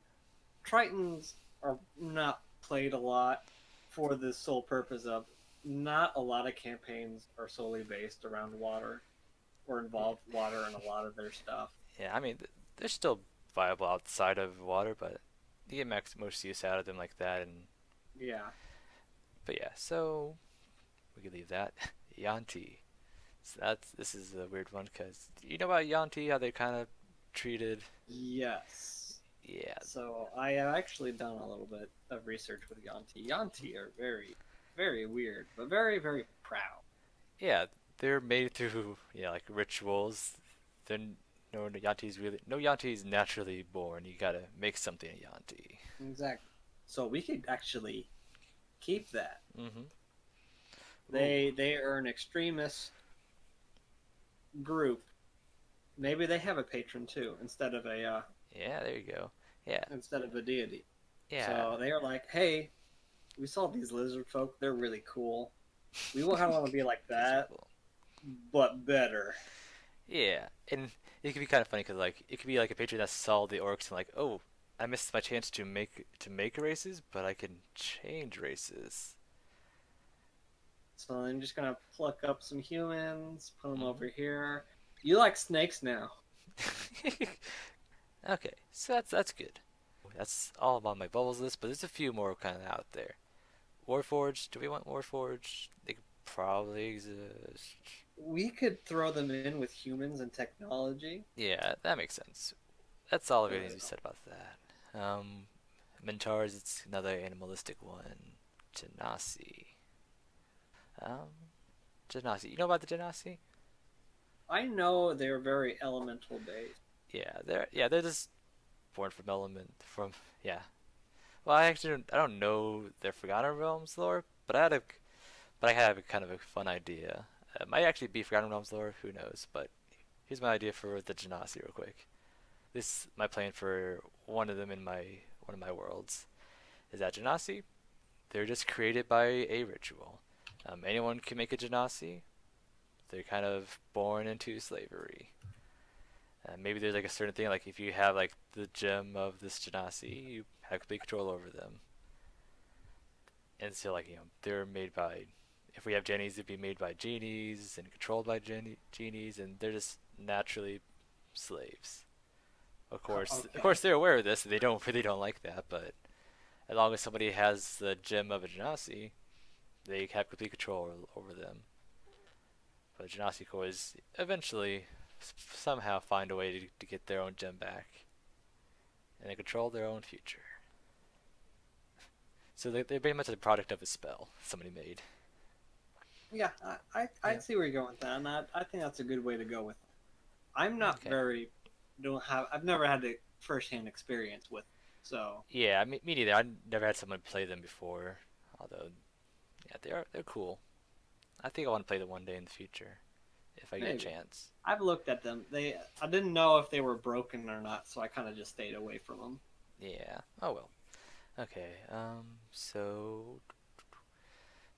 Speaker 2: Tritons are not played a lot for the sole purpose of not a lot of campaigns are solely based around water or involve water in a lot of their stuff.
Speaker 1: Yeah, I mean, they're still viable outside of water, but you get most use out of them like that. And
Speaker 2: Yeah.
Speaker 1: but yeah, so we could leave that. Yanti. So this is a weird one because you know about Yanti, how they kind of treated.
Speaker 2: Yes.
Speaker 1: Yeah,
Speaker 2: So I have actually done a little bit of research with Yanti. Yanti are very, very weird, but very, very proud.
Speaker 1: yeah, they're made through like rituals. They're no Yanti's really no Yanti's naturally born. You gotta make something a Yanti.
Speaker 2: Exactly. So we could actually keep that.
Speaker 1: Mm-hmm. Ooh,
Speaker 2: They are an extremist group. Maybe they have a patron too,
Speaker 1: yeah, there you go. Yeah,
Speaker 2: instead of a deity.
Speaker 1: yeah,
Speaker 2: So they are like, hey, we saw these lizard folk. They're really cool. We will kind of want to be like
Speaker 1: these are
Speaker 2: that,
Speaker 1: cool.
Speaker 2: but better.
Speaker 1: Yeah, and it could be kind of funny because like it could be like a patron that saw the orcs and like, oh, I missed my chance to make races, but I can change races.
Speaker 2: So I'm just gonna pluck up some humans, put them
Speaker 1: Hmm.
Speaker 2: over here. You like snakes now?
Speaker 1: Okay, so that's good. That's all about my bubbles list, but there's a few more kind of out there. Warforged, do we want Warforged? They could probably exist.
Speaker 2: We could throw them in with humans and technology.
Speaker 1: Yeah, that makes sense. That's all there
Speaker 2: There
Speaker 1: needs
Speaker 2: we
Speaker 1: to be
Speaker 2: go.
Speaker 1: said about that. Minotaurs, it's another animalistic one. Genasi. Um, Genasi. You know about the Genasi?
Speaker 2: I know they're very elemental based.
Speaker 1: Yeah, they're just born from element from yeah. Well, I don't know their Forgotten Realms lore, but I have a kind of a fun idea. It might actually be Forgotten Realms lore, who knows? But here's my idea for the Genasi real quick. This is my plan for one of them in one of my worlds. Is that Genasi? They're just created by a ritual. Anyone can make a Genasi. They're kind of born into slavery. Maybe there's like a certain thing, like if you have like the gem of this Genasi, you have complete control over them. And so like they're made by. If we have genies, they'd be made by genies and controlled by genies, and they're just naturally slaves. Of course, of
Speaker 2: Okay.
Speaker 1: course, they're aware of this. And they don't really don't like that, but as long as somebody has the gem of a Genasi, they have complete control over them. But Genasi cores eventually somehow find a way to get their own gem back, and they control their own future. So they're very much a product of a spell somebody made.
Speaker 2: Yeah, I
Speaker 1: Yeah.
Speaker 2: see where you're going with that, and I think that's a good way to go with it. I'm not
Speaker 1: Okay.
Speaker 2: very don't have I've never had the firsthand experience with it, so
Speaker 1: Yeah, me neither. I never had someone play them before. Although, yeah, they're cool. I think I want to play them one day in the future, if I get a
Speaker 2: maybe.
Speaker 1: chance.
Speaker 2: I've looked at them. I didn't know if they were broken or not, so I kind of just stayed away from them.
Speaker 1: Yeah. Oh well. Okay.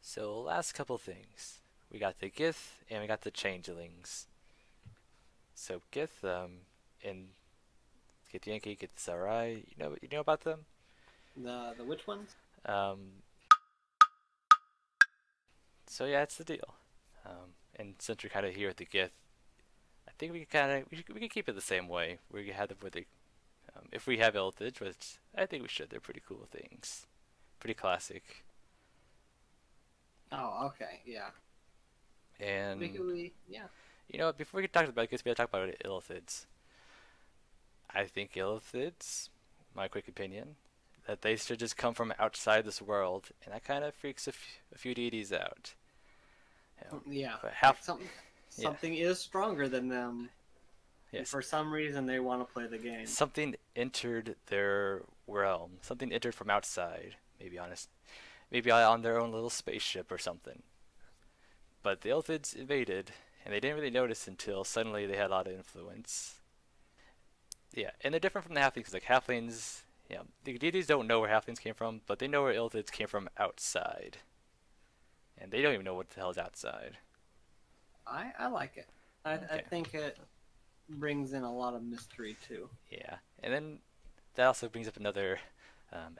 Speaker 1: So last couple things. We got the Gith and we got the Changelings. So Gith, and Gith Yankee, Gith Sarai. You know about them?
Speaker 2: The which ones?
Speaker 1: Um, so yeah, that's the deal. And since we're kind of here with the Gith, I think we can keep it the same way. We have the with the If we have Illithid, which I think we should, they're pretty cool things. Pretty classic.
Speaker 2: Oh, okay, yeah.
Speaker 1: And,
Speaker 2: Yeah.
Speaker 1: you know, before we get talk about it, I guess we gotta talk about Illithids. I think Illithids, my quick opinion, that they should just come from outside this world, and that kind of freaks a few deities out. You know,
Speaker 2: Yeah.
Speaker 1: but
Speaker 2: Like
Speaker 1: half, yeah,
Speaker 2: something is stronger than them. And
Speaker 1: yes,
Speaker 2: for some reason, they want to play the game.
Speaker 1: something entered their realm. Something entered from outside. Maybe on their own little spaceship or something. But the Illithids invaded, and they didn't really notice until suddenly they had a lot of influence. Yeah, and they're different from the halflings. Like halflings, yeah, the deities don't know where halflings came from, but they know where Illithids came from outside, and they don't even know what the hell is outside.
Speaker 2: I like it. I
Speaker 1: Okay.
Speaker 2: think it brings in a lot of mystery too.
Speaker 1: Yeah, and then that also brings up another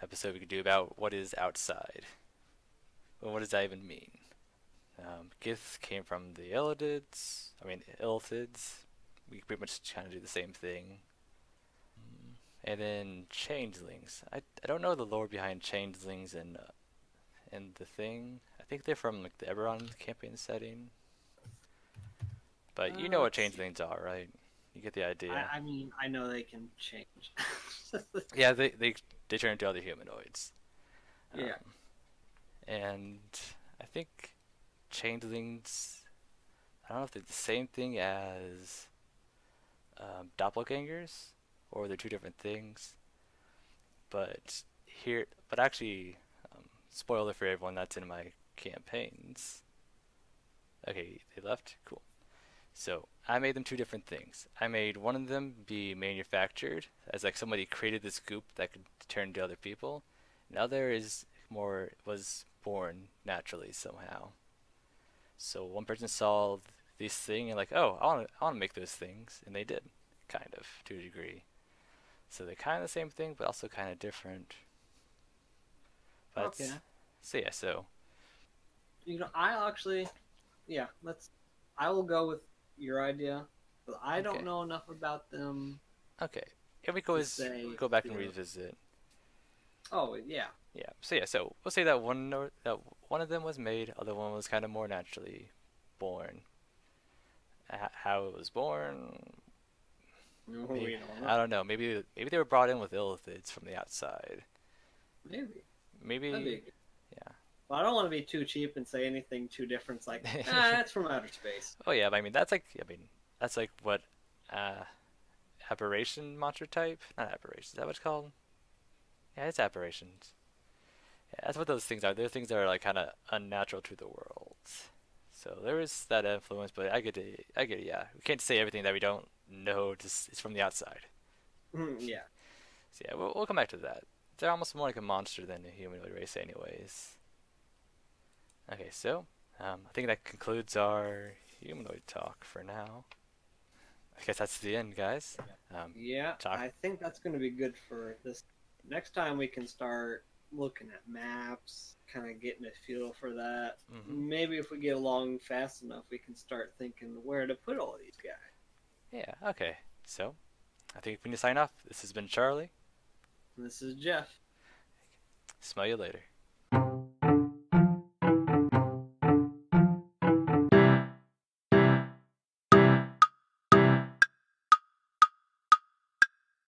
Speaker 1: episode we could do about what is outside. Well, what does that even mean? Gith came from the Illithids. We pretty much kind of do the same thing. And then changelings. I don't know the lore behind changelings and the thing. I think they're from like the Eberron campaign setting. But you know what
Speaker 2: Let's see.
Speaker 1: changelings are, right? You get the idea.
Speaker 2: I mean, I know they can change.
Speaker 1: Yeah, they turn into other humanoids.
Speaker 2: Yeah.
Speaker 1: And I think changelings. I don't know if they're the same thing as doppelgangers, or they're two different things. But actually, spoiler for everyone that's in my campaigns. Okay, they left? Cool. So, I made them two different things. I made one of them be manufactured, as like somebody created this goop that could turn into other people. Another was born naturally somehow. So one person saw this thing and like, oh, I want to make those things, and they did, kind of, to a degree. So they're kind of the same thing, but also kind of different. But
Speaker 2: Okay.
Speaker 1: so yeah, so
Speaker 2: I actually, yeah. I will go with your idea, but I
Speaker 1: okay,
Speaker 2: don't know enough about them
Speaker 1: okay. Here we go.
Speaker 2: to
Speaker 1: Is
Speaker 2: say.
Speaker 1: go back and
Speaker 2: You know,
Speaker 1: revisit.
Speaker 2: oh yeah.
Speaker 1: Yeah. So yeah. So we'll say that one of them was made, other one was kind of more naturally born. How it was born,
Speaker 2: No,
Speaker 1: maybe,
Speaker 2: we don't know.
Speaker 1: I don't know. Maybe they were brought in with illithids from the outside.
Speaker 2: Maybe
Speaker 1: Maybe
Speaker 2: that'd be.
Speaker 1: yeah.
Speaker 2: Well, I don't want to be too cheap and say anything too different. It's like, that's from outer space.
Speaker 1: Oh yeah, but that's like what uh aberration monster type? Not aberration. Is that what it's called? Yeah, it's aberrations. Yeah, that's what those things are. They're things that are like kind of unnatural to the world. So there is that influence, but I get it. I get it. Yeah, we can't say everything that we don't know. Just it's from the outside.
Speaker 2: Yeah.
Speaker 1: So yeah, we'll come back to that. They're almost more like a monster than a humanoid race, anyways. Okay, so I think that concludes our humanoid talk for now. I guess that's the end, guys.
Speaker 2: Yeah,
Speaker 1: Talk.
Speaker 2: I think that's going to be good for this. Next time we can start looking at maps, kind of getting a feel for that.
Speaker 1: Mhm.
Speaker 2: Maybe if we get along fast enough, we can start thinking where to put all these guys.
Speaker 1: Yeah. Okay. So I think we need to sign off. This has been Charlie.
Speaker 2: And this is Jeff.
Speaker 1: Smell you later.